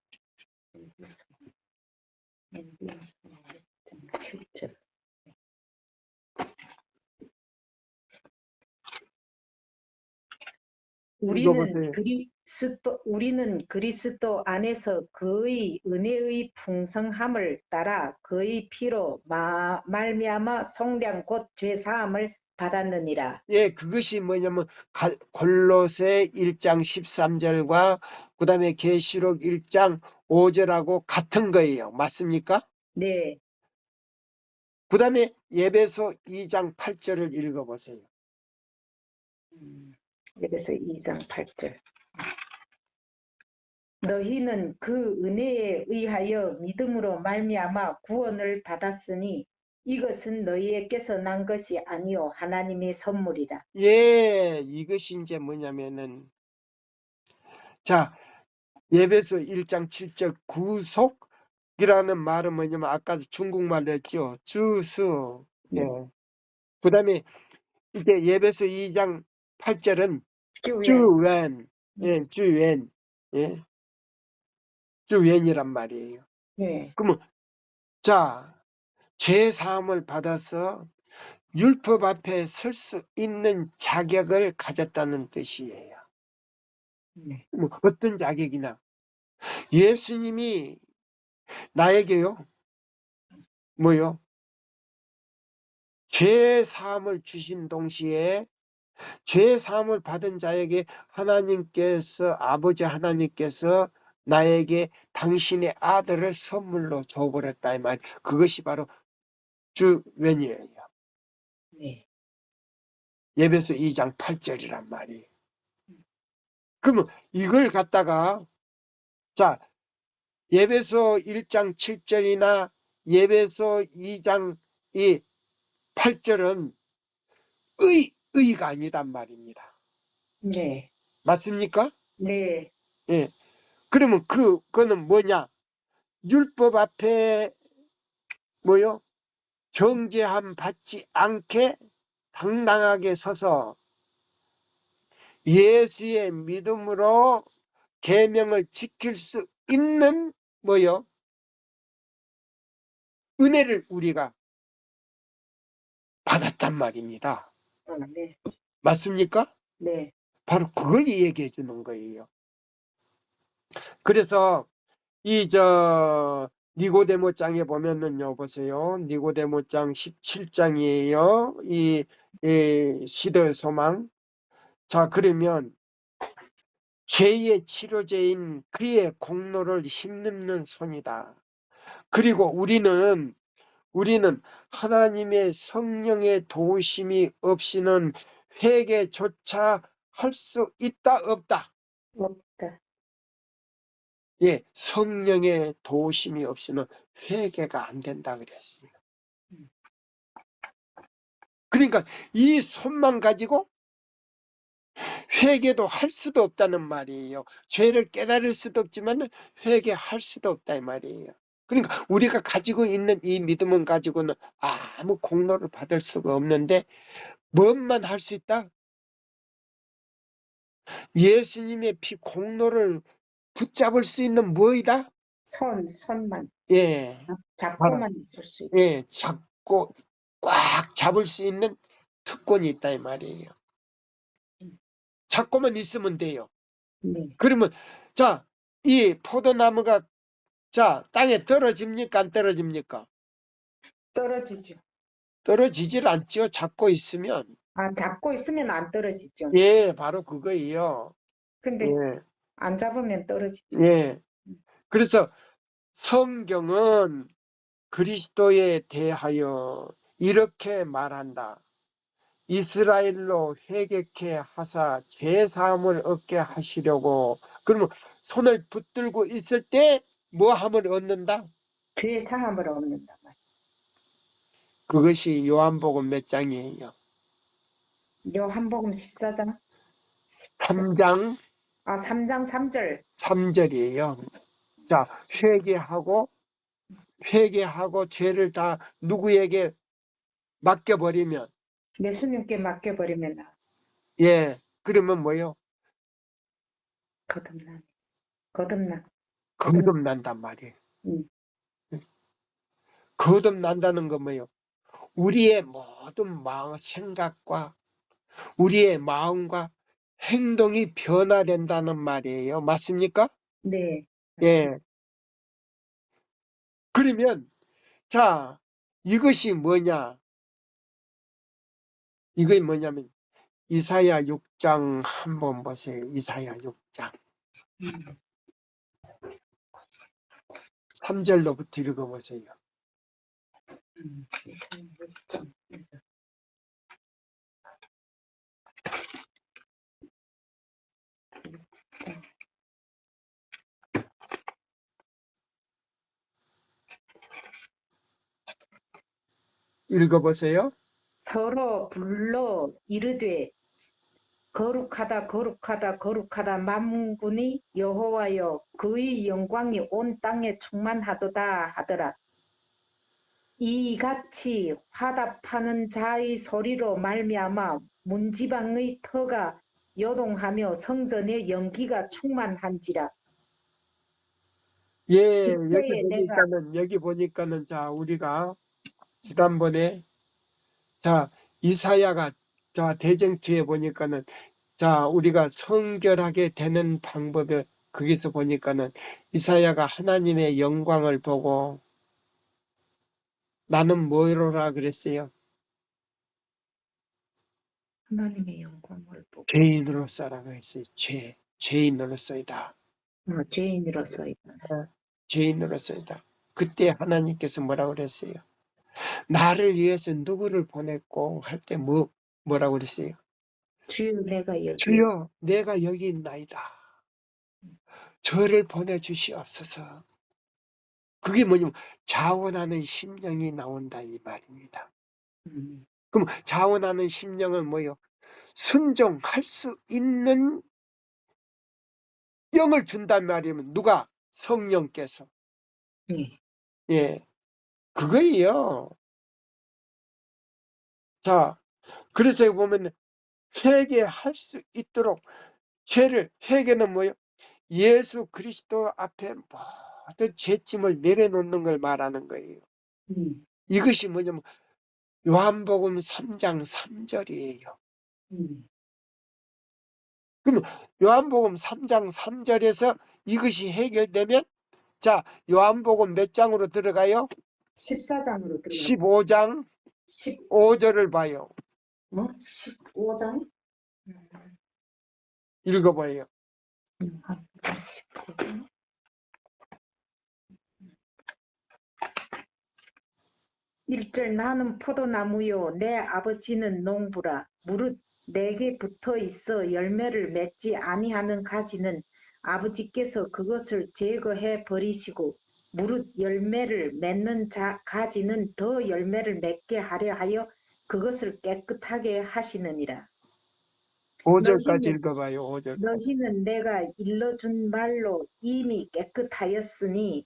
에베소 1장 7절. 읽어보세요. 우리는 그리스도 안에서 그의 은혜의 풍성함을 따라 그의 피로 말미암아 속량 곧 죄 사함을 받았느니라. 예, 그것이 뭐냐면 골로새 1장 13절과 그 다음에 계시록 1장 5절하고 같은 거예요. 맞습니까? 네. 그 다음에 예배소 2장 8절을 읽어보세요. 에베소 2장 8절. 너희는 그 은혜에 의하여 믿음으로 말미암아 구원을 받았으니 이것은 너희에게서 난 것이 아니요 하나님의 선물이라. 예, 이것이 이제 뭐냐면은 자, 예배소 1장 7절 구속이라는 말은 뭐냐면 아까 중국말로 했죠. 주수. 예. 그 다음에 이제 예배소 2장 8절은 주웬. 예, 주웬. 예. 주웬이란 말이에요. 네. 그러면 자, 죄 사함을 받아서 율법 앞에 설 수 있는 자격을 가졌다는 뜻이에요. 네. 뭐 어떤 자격이나 예수님이 나에게요. 뭐요? 죄 사함을 주신 동시에 죄 사함을 받은 자에게 아버지 하나님께서 나에게 당신의 아들을 선물로 줘버렸다 이 말. 그것이 바로 주웬이에요. 네. 예배서 2장 8절이란 말이에요. 그러면 이걸 갖다가 자 예배서 1장 7절이나 예배서 2장 8절은 의가 아니단 말입니다. 네. 맞습니까? 네. 예. 그러면 그거는 뭐냐? 율법 앞에 뭐요? 정죄함 받지 않게 당당하게 서서 예수의 믿음으로 계명을 지킬 수 있는 뭐요? 은혜를 우리가 받았단 말입니다. 네. 맞습니까? 네. 바로 그걸 얘기해 주는 거예요. 그래서 니고데모장에 보면은요, 보세요. 니고데모장 17장이에요. 이 시대의 소망. 자, 그러면 죄의 치료제인 그의 공로를 힘입는 손이다. 그리고 우리는 하나님의 성령의 도우심이 없이는 회개조차 할 수 있다 없다? 없다. 예, 성령의 도우심이 없이는 회개가 안 된다 그랬어요. 그러니까 이 손만 가지고 회개도 할 수도 없다는 말이에요. 죄를 깨달을 수도 없지만 회개할 수도 없다 이 말이에요. 그러니까 우리가 가지고 있는 이 믿음은 가지고는 아무 공로를 받을 수가 없는데 뭔만 할 수 있다? 예수님의 피 공로를 붙잡을 수 있는 뭐이다? 손만 예, 잡고만 있을 수 있다. 예, 잡고 꽉 잡을 수 있는 특권이 있다 이 말이에요. 잡고만 있으면 돼요. 네. 그러면 자, 이 포도나무가 자 땅에 떨어집니까 안 떨어집니까? 떨어지죠. 떨어지질 않죠. 잡고 있으면. 아, 잡고 있으면 안 떨어지죠. 예, 바로 그거예요. 근데 예, 안 잡으면 떨어지죠. 예. 그래서 성경은 그리스도에 대하여 이렇게 말한다. 이스라엘로 회개케 하사 죄 사함을 얻게 하시려고. 그러면 손을 붙들고 있을 때 뭐 함을 얻는다? 죄 사함을 얻는단 말이에요. 그것이 요한복음 몇 장이에요? 요한복음 14장? 3장 3장 3절. 3절이에요. 자, 회개하고 죄를 다 누구에게 맡겨버리면, 예수님께 맡겨버리면 예, 그러면 뭐요? 거듭나. 거듭난단 말이에요. 음, 거듭난다는 건 뭐요? 우리의 모든 마음, 생각과 우리의 마음과 행동이 변화된다는 말이에요. 맞습니까? 네. 예. 그러면, 자, 이것이 뭐냐? 이게 뭐냐면, 이사야 6장 한번 보세요. 이사야 6장. 음, 3절로부터 읽어보세요. 음. 읽어보세요. 서로 불러 이르되 거룩하다 거룩하다 거룩하다 만군의 여호와여 그의 영광이 온 땅에 충만하도다 하더라. 이같이 화답하는 자의 소리로 말미암아 문지방의 터가 요동하며 성전의 연기가 충만한지라. 예, 그때에 내가 여기 보니까는, 자, 우리가 지난번에, 자, 이사야가, 자, 대쟁투에 보니까는, 자, 우리가 성결하게 되는 방법을 거기서 보니까는 이사야가 하나님의 영광을 보고 나는 뭐로라 그랬어요? 하나님의 영광을 보고 죄인으로서라고 했어요. 죄인으로서이다. 죄인으로서이다. 죄인으로서이다. 그때 하나님께서 뭐라고 그랬어요? 나를 위해서 누구를 보냈고 할 때 뭐라고 그랬어요? 주여 내가 여기 주여, 내가 여기 있나이다. 저를 보내주시옵소서. 그게 뭐냐면 자원하는 심령이 나온다 이 말입니다. 음, 그럼 자원하는 심령은 뭐요? 순종할 수 있는 영을 준단 말이면 누가? 성령께서. 예. 예, 그거예요. 자, 그래서 보면 회개할 수 있도록 회개는 뭐요? 예수 그리스도 앞에 모든 죄짐을 내려놓는 걸 말하는 거예요. 음, 이것이 뭐냐면 요한복음 3장 3절이에요. 음. 그럼 요한복음 3장 3절에서 이것이 해결되면, 자, 요한복음 몇 장으로 들어가요? 14장으로 들어가. 15장 10, 5절을 봐요. 15장? 읽어봐요. 15장. 1절 나는 포도나무요 내 아버지는 농부라. 무릇 내게 붙어 있어 열매를 맺지 아니하는 가지는 아버지께서 그것을 제거해 버리시고 무릇 열매를 맺는 가지는 더 열매를 맺게 하려 하여 그것을 깨끗하게 하시느니라. 5절까지 너희는 읽어봐요. 5절까지. 너희는 내가 일러준 말로 이미 깨끗하였으니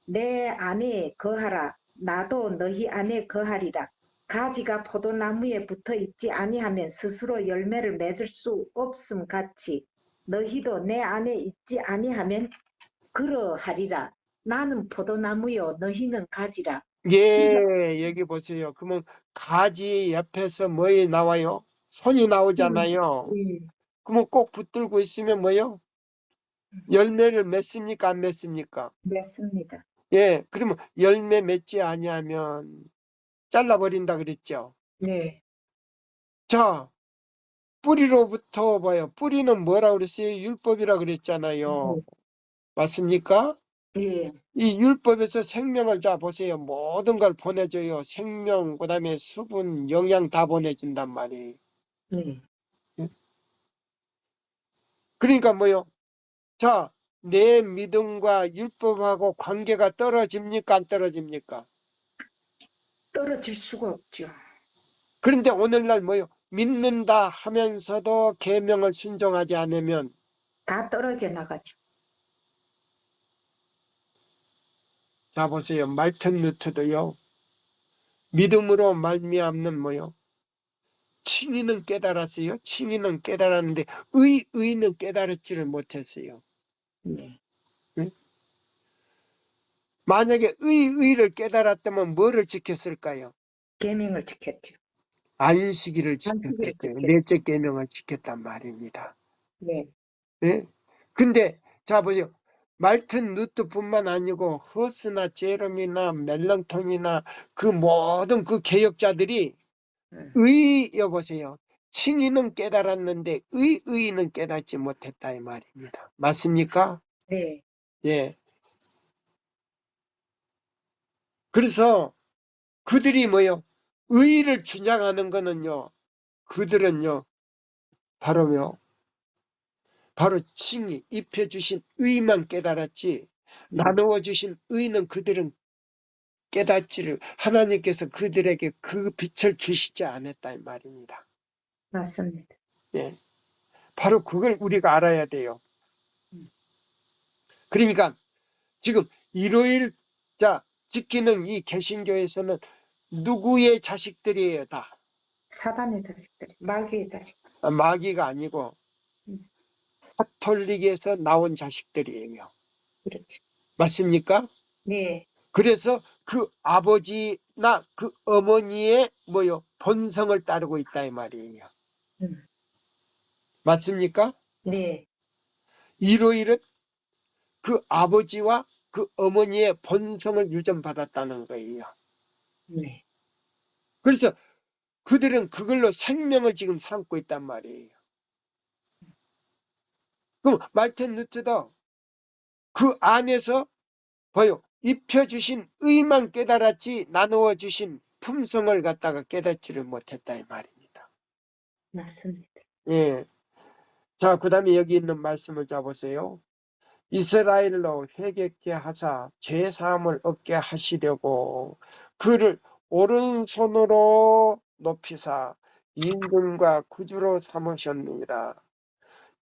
내 안에 거하라. 나도 너희 안에 거하리라. 가지가 포도나무에 붙어 있지 아니하면 스스로 열매를 맺을 수 없음 같이 너희도 내 안에 있지 아니하면 그러하리라. 나는 포도나무요 너희는 가지라. 예, 여기 보세요. 그러면 가지 옆에서 뭐에 나와요? 손이 나오잖아요. 그러면 꼭 붙들고 있으면 뭐요? 열매를 맺습니까? 안 맺습니까? 맺습니다. 예, 그러면 열매 맺지 아니하면, 잘라버린다 그랬죠. 네. 자, 뿌리로부터 봐요. 뿌리는 뭐라 그랬어요? 율법이라 그랬잖아요. 맞습니까? 예. 이 율법에서 생명을 자 보세요. 모든 걸 보내줘요. 생명, 그다음에 수분, 영양 다 보내준단 말이에요. 네. 그러니까 뭐요? 자, 내 믿음과 율법하고 관계가 떨어집니까? 안 떨어집니까? 떨어질 수가 없죠. 그런데 오늘날 뭐요? 믿는다 하면서도 계명을 순종하지 않으면 다 떨어져 나가죠. 자 보세요. 말튼 루터도요. 믿음으로 말미암는 뭐요? 칭의는 깨달았어요. 칭의는 깨달았는데 의는 깨달았지를 못했어요. 네. 응? 만약에 의를 깨달았다면 뭐를 지켰을까요? 계명을 지켰죠. 안식일을 안식일을 지켰었죠. 지켰죠. 넷째 계명을 지켰단 말입니다. 네. 예? 근데 자 보세요. 말튼 루트뿐만 아니고 허스나 제롬이나 멜런톤이나 그 모든 그 개혁자들이 여보세요. 칭의는 깨달았는데 의는 깨닫지 못했다 이 말입니다. 맞습니까? 네. 예. 그래서 그들이 뭐요? 의를 주장하는 거는요. 그들은요. 바로요. 바로 칭의, 입혀주신 의만 깨달았지 나누어 주신 의는 그들은 깨닫지를 하나님께서 그들에게 그 빛을 주시지 않았다 이 말입니다. 맞습니다. 예. 바로 그걸 우리가 알아야 돼요. 그러니까 지금 일요일 자 지키는 이 개신교에서는 누구의 자식들이에요 다? 사단의 자식들이, 마귀의 자식. 마귀가 아니고 음. 카톨릭에서 나온 자식들이에요. 그렇죠. 맞습니까? 네. 그래서 그 아버지나 그 어머니의 뭐요 본성을 따르고 있다 이 말이에요. 맞습니까? 네. 일요일은 그 아버지와 그 어머니의 본성을 유전받았다는 거예요. 네. 그래서 그들은 그걸로 생명을 지금 삼고 있단 말이에요. 그럼 말틴 루터도 그 안에서 봐요. 입혀주신 의만 깨달았지 나누어 주신 품성을 갖다가 깨닫지를 못했다 이 말입니다. 맞습니다. 예. 자, 그 다음에 여기 있는 말씀을 잡으세요. 이스라엘로 회개케 하사 죄사함을 얻게 하시려고 그를 오른손으로 높이사 임금과 구주로 삼으셨느니라.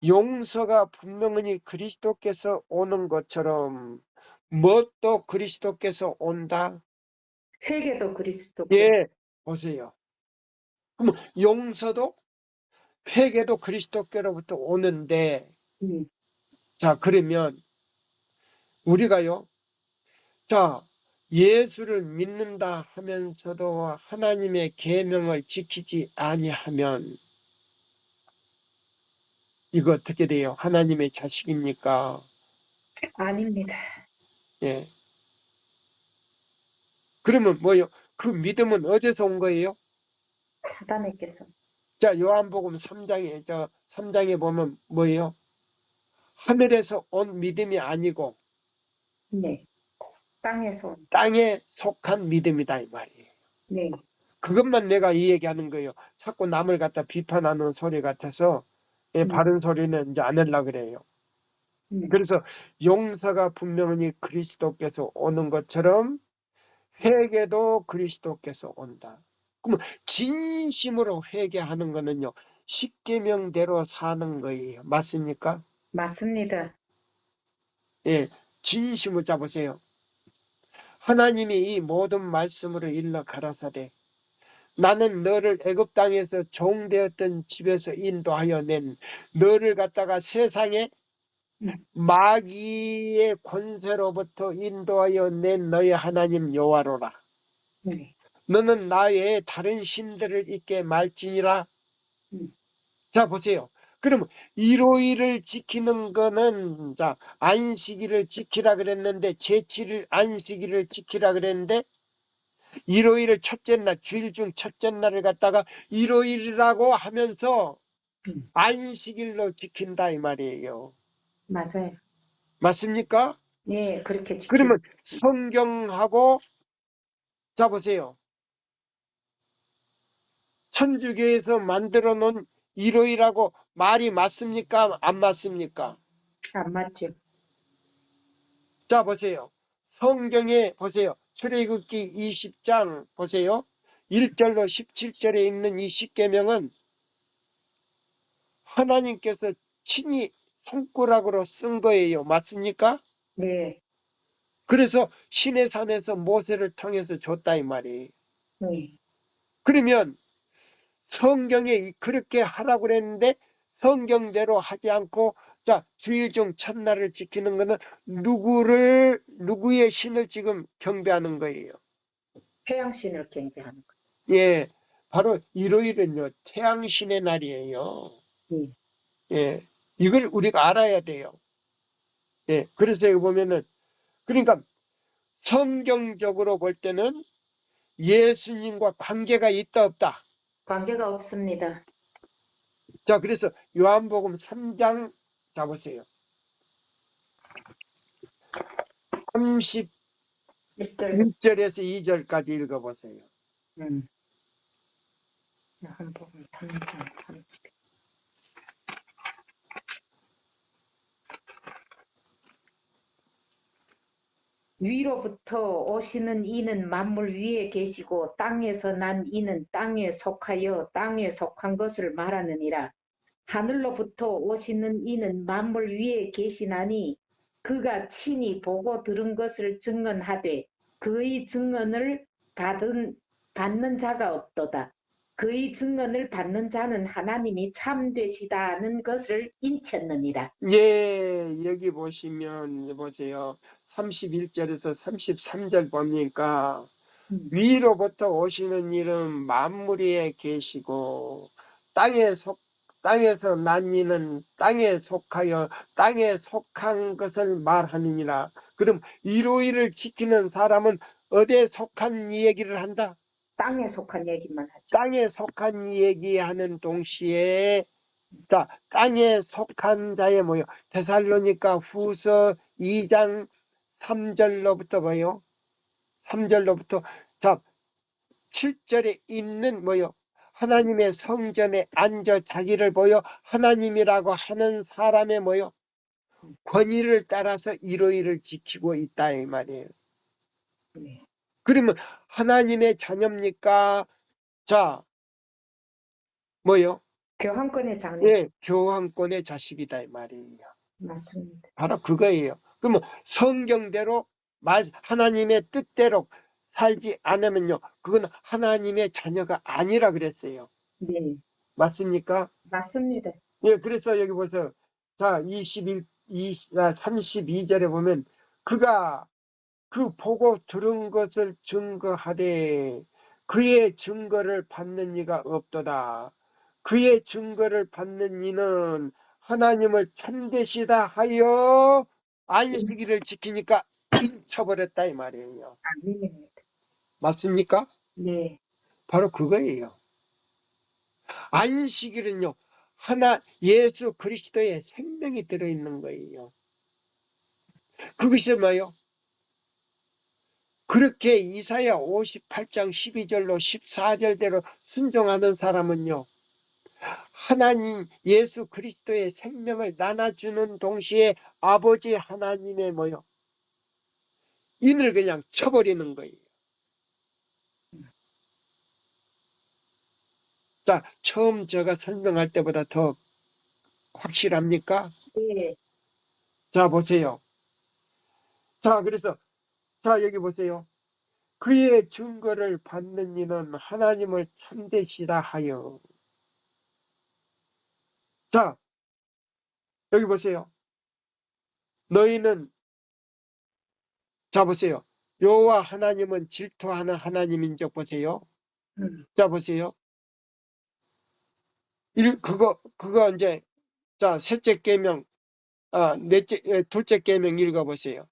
용서가 분명히 그리스도께서 오는 것처럼 뭣도 그리스도께서 온다? 회개도 그리스도께서. 예, 보세요. 그럼 용서도 회개도 그리스도께로부터 오는데 자 그러면 우리가요 자 예수를 믿는다 하면서도 하나님의 계명을 지키지 아니하면 이거 어떻게 돼요? 하나님의 자식입니까? 아닙니다. 예. 그러면 뭐요? 그 믿음은 어디서 온 거예요? 사단에게서. 자, 요한복음 3장에 보면 뭐예요? 하늘에서 온 믿음이 아니고 네. 땅에서. 땅에 속한 믿음이다 이 말이에요. 네. 그것만 내가 이 얘기하는 거예요. 자꾸 남을 갖다 비판하는 소리 같아서 바른 소리는 이제 안 하려고 그래요. 그래서 용서가 분명히 그리스도께서 오는 것처럼 회개도 그리스도께서 온다. 그러면 진심으로 회개하는 거는요. 십계명대로 사는 거예요. 맞습니까? 맞습니다. 예, 진심을 잡으세요. 하나님이 이 모든 말씀으로 일러 가라사대 나는 너를 애굽 땅에서 종되었던 집에서 인도하여 낸 너를 갖다가 세상에 마귀의 권세로부터 인도하여 낸 너의 하나님 여호와로라. 너는 나 외에 다른 신들을 있게 말지니라. 자 보세요. 그러면 일요일을 지키는 거는 자 안식일을 지키라 그랬는데 제7일 안식일을 지키라 그랬는데 일요일을 첫째 날, 주일 중 첫째 날을 갖다가 일요일이라고 하면서 음, 안식일로 지킨다 이 말이에요. 맞아요. 맞습니까? 예, 그렇게 지키고. 그러면 성경하고 자 보세요. 천주교에서 만들어 놓은 일요일하고 말이 맞습니까? 안 맞습니까? 안 맞죠. 자 보세요. 성경에 보세요. 출애굽기 20장 보세요. 1절로 17절에 있는 이 십계명은 하나님께서 친히 손가락으로 쓴 거예요. 맞습니까? 네, 그래서 시내산에서 모세를 통해서 줬다 이 말이에요. 네. 그러면 성경에 그렇게 하라고 그랬는데 성경대로 하지 않고 자 주일 중 첫날을 지키는 것은 누구의 신을 지금 경배하는 거예요. 태양신을 경배하는 거. 예, 바로 일요일은요 태양신의 날이에요. 예. 예, 이걸 우리가 알아야 돼요. 예, 그래서 여기 보면은 그러니까 성경적으로 볼 때는 예수님과 관계가 있다 없다. 관계가 없습니다. 자, 그래서 요한복음 3장 잡으세요. 1절, 31절에서 2절까지 읽어보세요. 음, 요한복음 3장 30. 위로부터 오시는 이는 만물 위에 계시고 땅에서 난 이는 땅에 속하여 땅에 속한 것을 말하느니라. 하늘로부터 오시는 이는 만물 위에 계시나니 그가 친히 보고 들은 것을 증언하되 그의 증언을 받는 자가 없도다. 그의 증언을 받는 자는 하나님이 참되시다는 것을 인쳤느니라. 예, 여기 보시면 보세요. 31절에서 33절 보니까 음, 위로부터 오시는 이는 만물 위에 계시고 땅에서 난 이는 땅에 속하여 땅에 속한 것을 말하느니라. 그럼 일요일을 지키는 사람은 어디에 속한 얘기를 한다? 땅에 속한 얘기만 하죠. 땅에 속한 얘기하는 동시에 자, 땅에 속한 자의 뭐요? 데살로니가 후서 2장 3절로부터 뭐요? 3절로부터 자, 7절에 있는 뭐요? 하나님의 성전에 앉아 자기를 보여 하나님이라고 하는 사람의 뭐요? 권위를 따라서 일요일을 지키고 있다 이 말이에요. 네. 그러면 하나님의 자녀입니까? 자, 뭐요? 교환권의 장래. 예, 교황권의 자식이다 이 말이에요. 맞습니다. 바로 그거예요. 그러면 성경대로 하나님의 뜻대로 살지 않으면요. 그건 하나님의 자녀가 아니라 그랬어요. 네, 맞습니까? 맞습니다. 예, 그래서 여기 보세요. 자, 32절에 보면 그가 그 보고 들은 것을 증거하되 그의 증거를 받는 이가 없도다. 그의 증거를 받는 이는 하나님을 참되시다 하여 안식일을 지키니까 잊혀버렸다 이 말이에요. 아멘입니다. 맞습니까? 네, 바로 그거예요. 안식일은요. 예수 그리스도의 생명이 들어있는 거예요. 그것이 뭐예요? 그렇게 이사야 58장 12절로 14절대로 순종하는 사람은요. 하나님 예수 그리스도의 생명을 나눠주는 동시에 아버지 하나님의 뭐요? 인을 그냥 쳐버리는 거예요. 자, 처음 제가 설명할 때보다 더 확실합니까? 네, 자, 보세요. 자, 그래서 자, 여기 보세요. 그의 증거를 받는 이는 하나님을 참되시다 하여. 자, 여기 보세요. 너희는 자 보세요. 여호와 하나님은 질투하는 하나님인 적 보세요. 음, 자 보세요. 그거 이제 자 셋째 계명 둘째 계명 읽어보세요.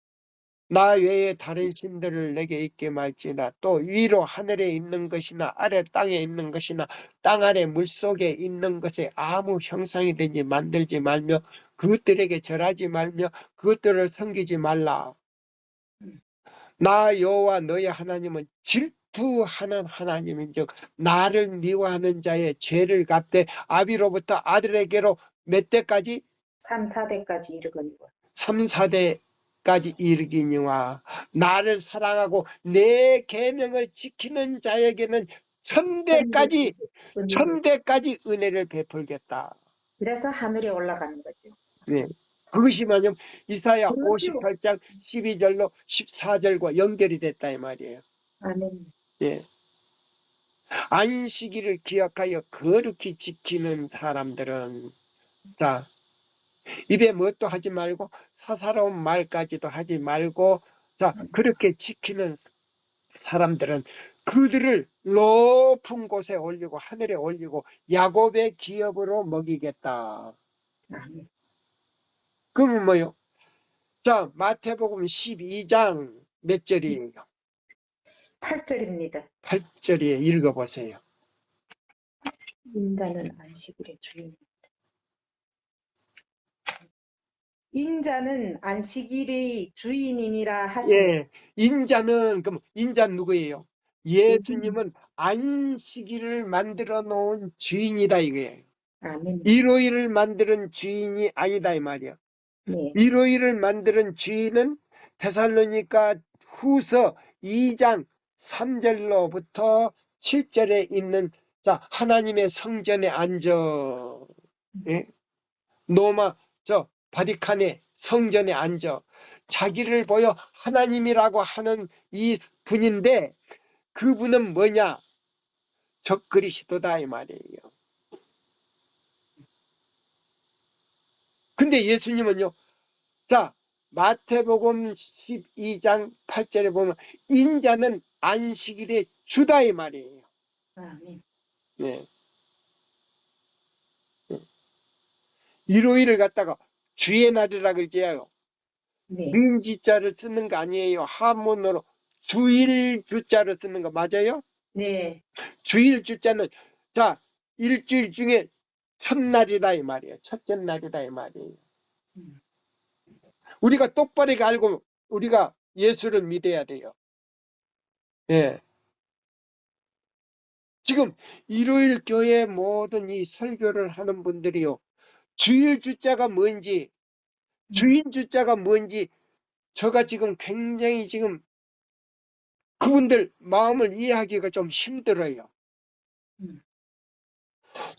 나 외에 다른 신들을 내게 있게 말지나 또 위로 하늘에 있는 것이나 아래 땅에 있는 것이나 땅 아래 물속에 있는 것에 아무 형상이 되지 만들지 말며 그것들에게 절하지 말며 그것들을 섬기지 말라. 나 여호와 너희 하나님은 질투하는 하나님인즉 나를 미워하는 자의 죄를 갚되 아비로부터 아들에게로 몇 대까지? 3, 4대까지 이르거니와 3, 4대까지 이르기니와 나를 사랑하고 내 계명을 지키는 자에게는 천대까지 은혜를. 은혜를 베풀겠다. 그래서 하늘에 올라가는 거죠. 네. 그것이 뭐냐면 이사야 그렇죠. 58장 12절로 14절과 연결이 됐다 이 말이에요. 아멘. 예. 안식일을 기억하여 거룩히 지키는 사람들은 자 입에 뭣도 하지 말고 사사로운 말까지도 하지 말고 자 그렇게 지키는 사람들은 그들을 높은 곳에 올리고 하늘에 올리고 야곱의 기업으로 먹이겠다. 아멘. 그러면 뭐요? 자 마태복음 12장 몇 절이에요? 8절입니다. 8절에 읽어보세요. 인자는 안식일의 주인. 인자는 안식일의 주인이니라 하시니 예, 인자는 그럼 인자 누구예요? 예수님은 안식일을 만들어 놓은 주인이다 이거예요. 아멘. 일요일을 만드는 주인이 아니다 이 말이야. 네. 일요일을 만드는 주인은 데살로니가 후서 2장 3절로부터 7절에 있는 자 하나님의 성전에 앉아 예? 로마 저 바티칸의 성전에 앉아 자기를 보여 하나님이라고 하는 이 분인데 그분은 뭐냐? 적그리스도다 이 말이에요. 근데 예수님은요. 자 마태복음 12장 8절에 보면 인자는 안식일의 주다 이 말이에요. 아멘. 네. 일요일을 갖다가 주의 날이라 그러지요. 네. 민지자를 쓰는 거 아니에요. 한문으로 주일 주자를 쓰는 거 맞아요? 네. 주일 주자는 자 일주일 중에 첫날이다 이 말이에요. 첫째 날이다 이 말이에요. 우리가 똑바르게 알고 우리가 예수를 믿어야 돼요. 예. 지금 일요일 교회 모든 이 설교를 하는 분들이요. 주일 주자가 뭔지 주인 주자가 뭔지 저가 지금 굉장히 지금 그분들 마음을 이해하기가 좀 힘들어요.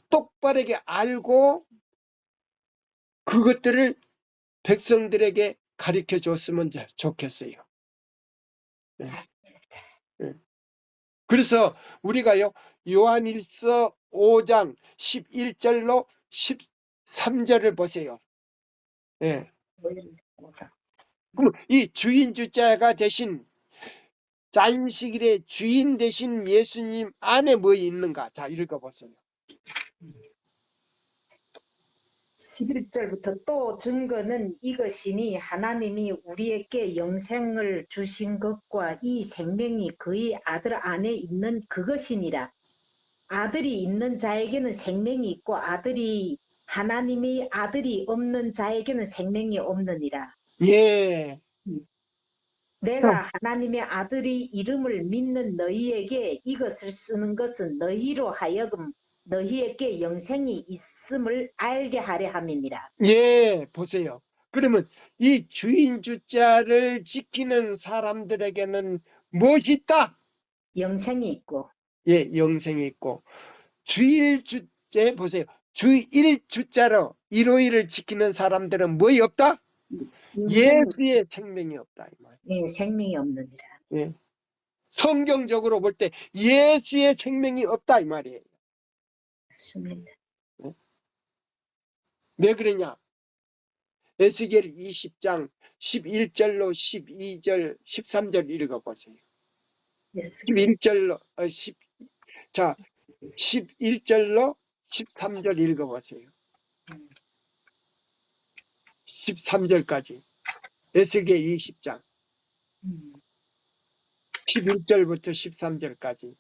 똑바르게 알고 그것들을 백성들에게 가르쳐 줬으면 좋겠어요. 네. 네. 그래서 우리가요 요한일서 5장 11절로 13절을 보세요. 네. 그럼 이 주인 주자가 대신 안식일의 주인 대신 예수님 안에 뭐 있는가? 자 읽어보세요. 11절부터 또 증거는 이것이니 하나님이 우리에게 영생을 주신 것과 이 생명이 그의 아들 안에 있는 그것이니라. 아들이 있는 자에게는 생명이 있고 하나님의 아들이 없는 자에게는 생명이 없느니라. 예. 내가 하나님의 아들의 이름을 믿는 너희에게 이것을 쓰는 것은 너희로 하여금 너희에게 영생이 있음을 알게 하려 함이니라. 예, 보세요. 그러면 이 주인 주자를 지키는 사람들에게는 무엇이 있다? 영생이 있고 예, 영생이 있고 주일 주제 보세요. 주일 주자로 일요일을 지키는 사람들은 뭐이 없다? 예수의 생명이 없다 이 말. 예, 생명이 없느니라. 예. 성경적으로 볼 때 예수의 생명이 없다 이 말이에요. 맞습니다. 왜 그러냐? 에스겔 20장 11절로 12절 13절 읽어보세요. 11절로 11절로 13절 읽어보세요. 13절까지 에스겔 20장 음. 11절부터 13절까지.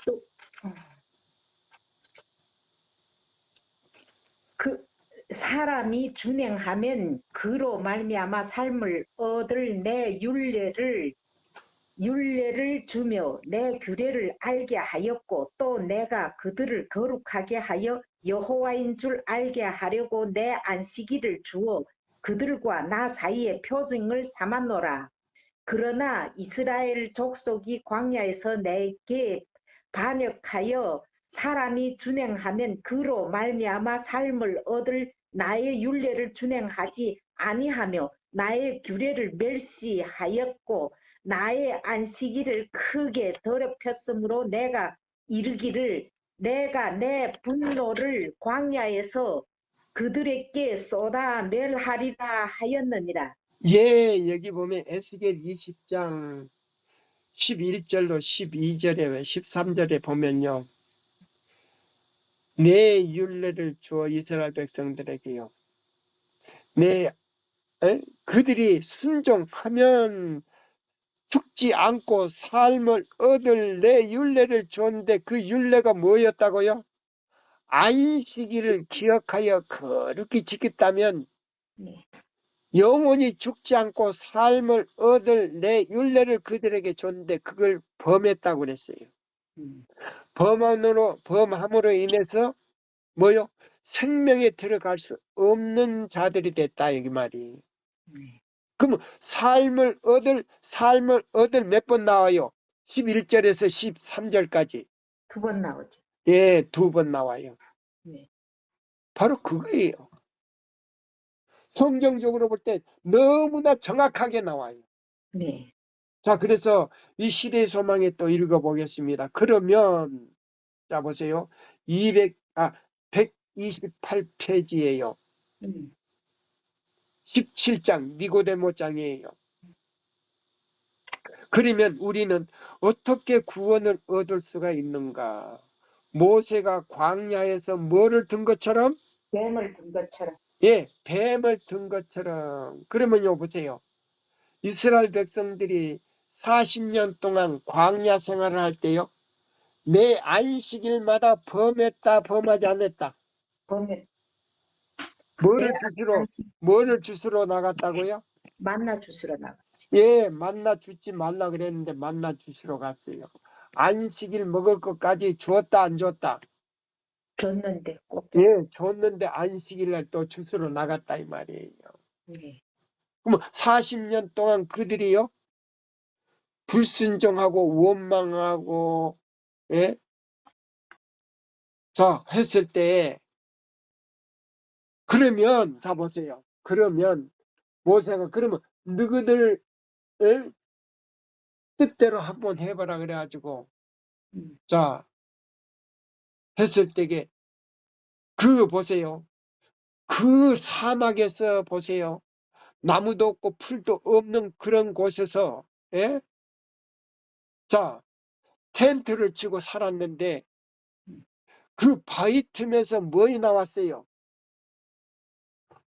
또, 어, 그 사람이 준행하면 그로 말미암아 삶을 얻을 내 윤례를 주며 내 규례를 알게 하였고 또 내가 그들을 거룩하게 하여 여호와인 줄 알게 하려고 내 안식일을 주어 그들과 나 사이에 표징을 삼았노라. 그러나 이스라엘 족속이 광야에서 내게 반역하여 사람이 준행하면 그로 말미암아 삶을 얻을 나의 율례를 준행하지 아니하며 나의 규례를 멸시하였고 나의 안식일을 크게 더럽혔으므로 내가 이르기를 내가 내 분노를 광야에서 그들에게 쏟아 멸하리라 하였느니라. 예, 여기 보면 에스겔 20장 11절로 12절에 13절에 보면요. 내 율례를 주어 이스라엘 백성들에게요. 그들이 순종하면 죽지 않고 삶을 얻을 내 율례를 줬는데 그 율례가 뭐였다고요? 안식일을 기억하여 거룩히 지켰다면 네. 영원히 죽지 않고 삶을 얻을 내 율례를 그들에게 줬는데 그걸 범했다고 그랬어요. 음. 범함으로 인해서 뭐요? 생명에 들어갈 수 없는 자들이 됐다 이 말이. 네. 그럼 삶을 얻을 몇 번 나와요? 11절에서 13절까지. 두 번 나오죠. 예, 2번 나와요. 네. 바로 그거예요. 성경적으로 볼 때 너무나 정확하게 나와요. 네. 자, 그래서 이 시대의 소망에 또 읽어보겠습니다. 그러면, 자, 보세요. 128페이지예요. 17장, 니고데모장이에요. 그러면 우리는 어떻게 구원을 얻을 수가 있는가? 모세가 광야에서 뭐를 든 것처럼? 뱀을 든 것처럼. 예, 뱀을 든 것처럼. 그러면요, 보세요. 이스라엘 백성들이 40년 동안 광야 생활을 할 때요. 매 안식일마다 범하지 않았다. 범을 내 안식 뭐를 주스러 나갔다고요? 만나 주스러 나가. 예, 만나 주지 말라 그랬는데 만나 주스러 갔어요. 안식일 먹을 것까지 주었다 안 줬다? 줬는데 꼭 예, 줬. 줬는데 안식일날 또 주스러 나갔다 이 말이에요. 네. 그럼 40년 동안 그들이요 불순종하고 원망하고 예? 자 했을 때 그러면 자 보세요. 그러면 모세가 그러면 너희들 뜻대로 한번 해봐라 그래가지고 음. 자 했을 때게 그 보세요. 그 사막에서 보세요. 나무도 없고 풀도 없는 그런 곳에서 예? 자 텐트를 치고 살았는데 그 바위 틈에서 뭐이 나왔어요?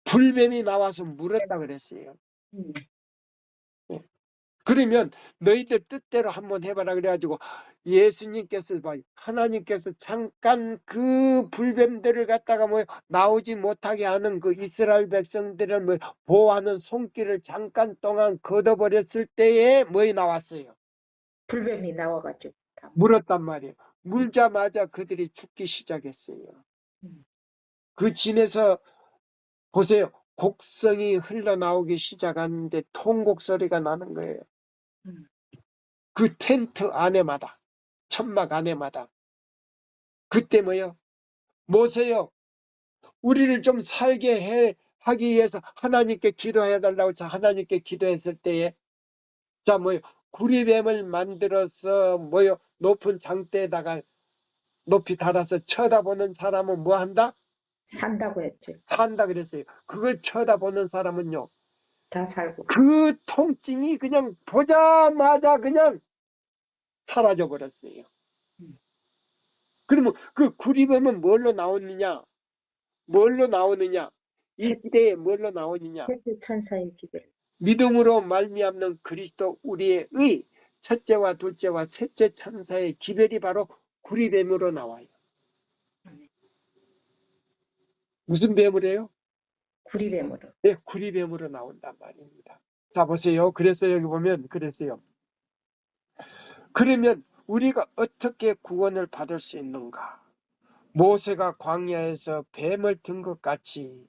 불뱀이 나와서 물었다 그랬어요. 음. 예. 그러면 너희들 뜻대로 한번 해봐라 그래가지고 예수님께서 하나님께서 잠깐 그 불뱀들을 갖다가 뭐 나오지 못하게 하는 그 이스라엘 백성들을 뭐 보호하는 손길을 잠깐 동안 걷어버렸을 때에 뭐이 나왔어요? 불뱀이 나와가지고 다. 물었단 말이에요. 물자마자 그들이 죽기 시작했어요. 음. 그 진에서 보세요. 곡성이 흘러나오기 시작하는데 통곡 소리가 나는 거예요. 음. 그 텐트 안에마다 천막 안에마다 그때 뭐요? 모세요. 우리를 좀 살게 하기 위해서 하나님께 기도해 달라고 해서 하나님께 기도했을 때에 자 뭐요? 구리뱀을 만들어서 뭐요? 높은 장대에다가 높이 달아서 쳐다보는 사람은 뭐 한다? 산다고 했죠. 산다 그랬어요. 그걸 쳐다보는 사람은요. 다 살고. 그 통증이 그냥 보자마자 그냥 사라져 버렸어요. 음. 그러면 그 구리뱀은 뭘로 나오느냐? 뭘로 나오느냐? 이 셋- 시대에 뭘로 나오느냐? 셋째 천사의 기별. 믿음으로 말미암는 그리스도 우리의 의, 첫째와 둘째와 셋째 천사의 기별이 바로 구리뱀으로 나와요. 무슨 뱀으로요? 구리뱀으로. 네, 구리뱀으로 나온단 말입니다. 자, 보세요. 그래서 여기 보면 그랬어요. 그러면 우리가 어떻게 구원을 받을 수 있는가? 모세가 광야에서 뱀을 든 것 같이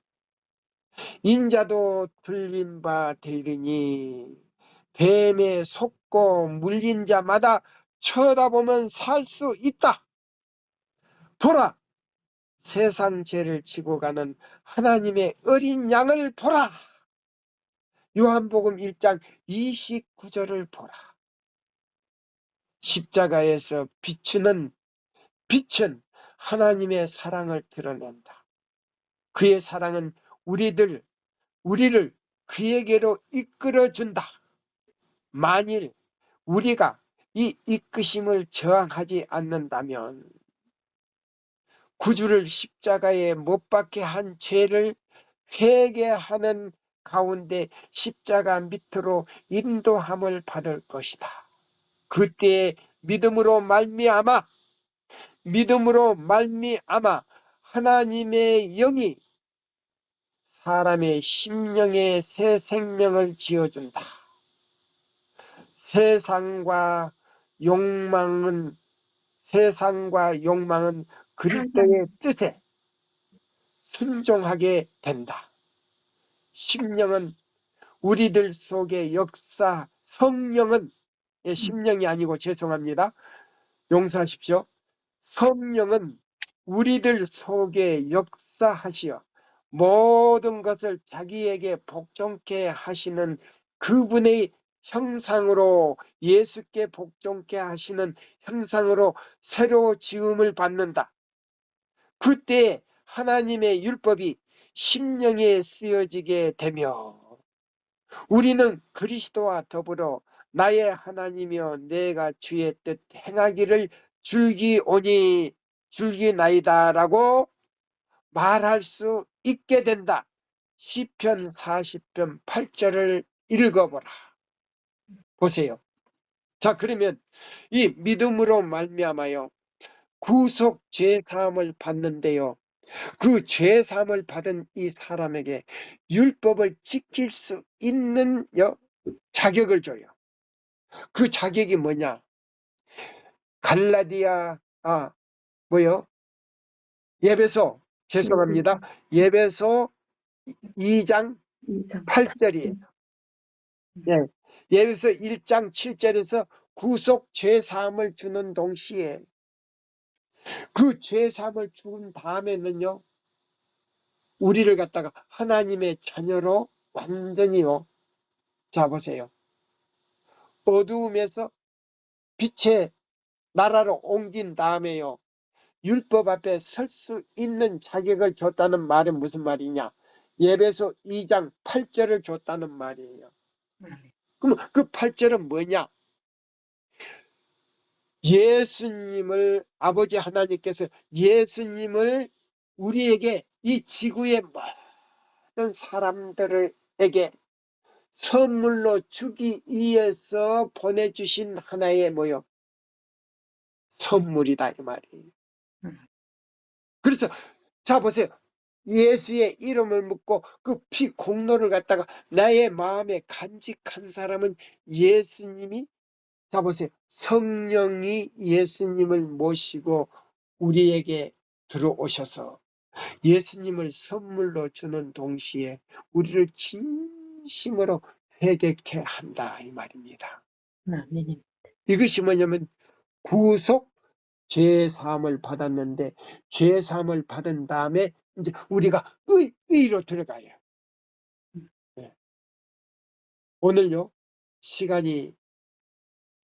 인자도 들린 바 되리니 뱀에 속고 물린 자마다 쳐다보면 살 수 있다. 보라! 세상 죄를 지고 가는 하나님의 어린 양을 보라. 요한복음 1장 29절을 보라. 십자가에서 비추는 빛은 하나님의 사랑을 드러낸다. 그의 사랑은 우리를 그에게로 이끌어준다. 만일 우리가 이 이끄심을 저항하지 않는다면 구주를 십자가에 못 박게 한 죄를 회개하는 가운데 십자가 밑으로 인도함을 받을 것이다. 그때 믿음으로 말미암아 하나님의 영이 사람의 심령에 새 생명을 지어준다. 세상과 욕망은 그리스도의 뜻에 순종하게 된다. 심령은 우리들 속의 성령은 심령이 아니고 죄송합니다. 용서하십시오. 성령은 우리들 속에 역사하시어 모든 것을 자기에게 복종케 하시는 그분의 형상으로, 예수께 복종케 하시는 형상으로 새로 지음을 받는다. 그때 하나님의 율법이 심령에 쓰여지게 되며 우리는 그리스도와 더불어 나의 하나님이여 내가 주의 뜻 행하기를 줄기나이다라고 말할 수 있게 된다. 시편 40편 8절을 읽어보라. 보세요. 자, 그러면 이 믿음으로 말미암아요 구속 죄사함을 받는데요. 그 죄사함을 받은 이 사람에게 율법을 지킬 수 있는 자격을 줘요. 그 자격이 뭐냐? 예배소, 죄송합니다. 예배소 2장 8절이에요. 예. 예배소 1장 7절에서 구속 죄사함을 주는 동시에 그 죄사함을 준 다음에는요, 우리를 갖다가 하나님의 자녀로 완전히요. 자, 보세요. 어두움에서 빛의 나라로 옮긴 다음에요. 율법 앞에 설 수 있는 자격을 줬다는 말은 무슨 말이냐? 예배소 2장 8절을 줬다는 말이에요. 그럼 그 8절은 뭐냐? 아버지 하나님께서 예수님을 우리에게 이 지구의 모든 사람들에게 선물로 주기 위해서 보내주신 하나의 선물이다 이 말이에요. 그래서 자 보세요. 예수의 이름을 묻고 그 피 공로를 갖다가 나의 마음에 간직한 사람은 예수님이 자 보세요. 성령이 예수님을 모시고 우리에게 들어오셔서 예수님을 선물로 주는 동시에 우리를 진심으로 회개케 한다 이 말입니다. 이것이 뭐냐면 구속 죄사함을 받았는데 죄사함을 받은 다음에 이제 우리가 의로 들어가요. 네. 오늘요 시간이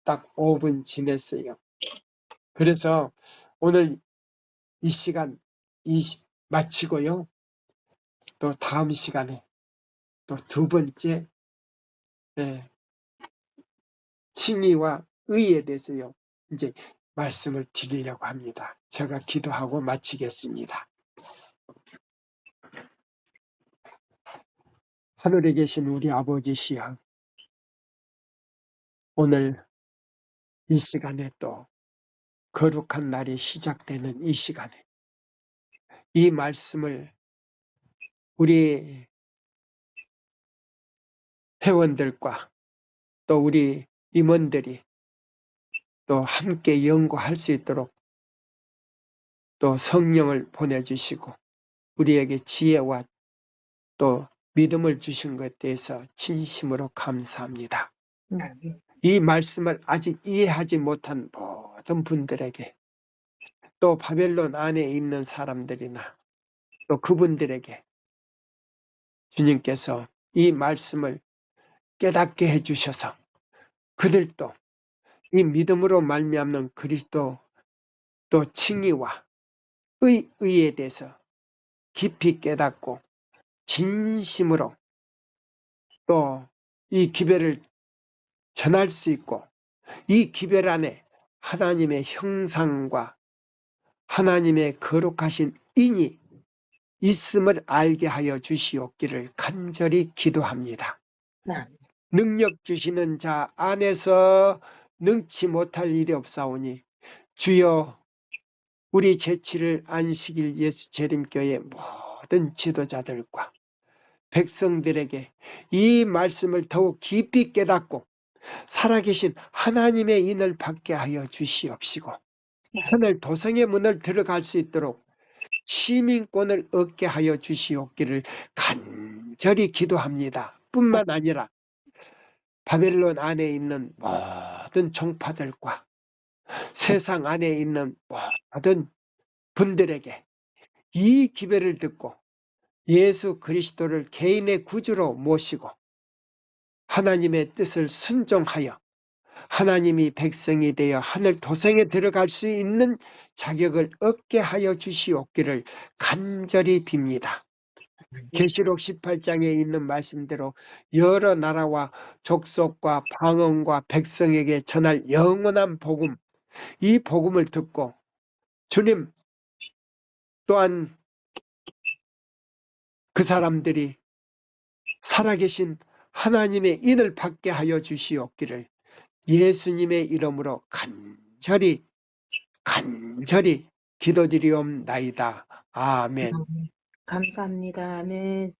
딱 5분 지냈어요. 그래서 오늘 이 시간 마치고요. 또 다음 시간에 또 두 번째 칭의와 의에 대해서요. 이제 말씀을 드리려고 합니다. 제가 기도하고 마치겠습니다. 하늘에 계신 우리 아버지시여, 오늘 이 시간에 또 거룩한 날이 시작되는 이 시간에 이 말씀을 우리 회원들과 또 우리 임원들이 또 함께 연구할 수 있도록 또 성령을 보내주시고 우리에게 지혜와 또 믿음을 주신 것에 대해서 진심으로 감사합니다. 이 말씀을 아직 이해하지 못한 모든 분들에게 또 바벨론 안에 있는 사람들이나 또 그분들에게 주님께서 이 말씀을 깨닫게 해주셔서 그들도 이 믿음으로 말미암는 그리스도 또 칭의와 의에 대해서 깊이 깨닫고 진심으로 또 이 기별을 전할 수 있고 이 기별 안에 하나님의 형상과 하나님의 거룩하신 인이 있음을 알게 하여 주시옵기를 간절히 기도합니다. 능력 주시는 자 안에서 능치 못할 일이 없사오니 주여 우리 제7일 안식일 예수 재림교회 모든 지도자들과 백성들에게 이 말씀을 더욱 깊이 깨닫고 살아계신 하나님의 인을 받게 하여 주시옵시고 하늘 도성의 문을 들어갈 수 있도록 시민권을 얻게 하여 주시옵기를 간절히 기도합니다. 뿐만 아니라 바벨론 안에 있는 모든 종파들과 세상 안에 있는 모든 분들에게 이 기별을 듣고 예수 그리스도를 개인의 구주로 모시고 하나님의 뜻을 순종하여 하나님이 백성이 되어 하늘 도성에 들어갈 수 있는 자격을 얻게 하여 주시옵기를 간절히 빕니다. 계시록 18장에 있는 말씀대로 여러 나라와 족속과 방언과 백성에게 전할 영원한 복음, 이 복음을 듣고 주님 또한 그 사람들이 살아계신 하나님의 인을 받게 하여 주시옵기를 예수님의 이름으로 간절히 기도드리옵나이다. 아멘. 감사합니다. 아멘.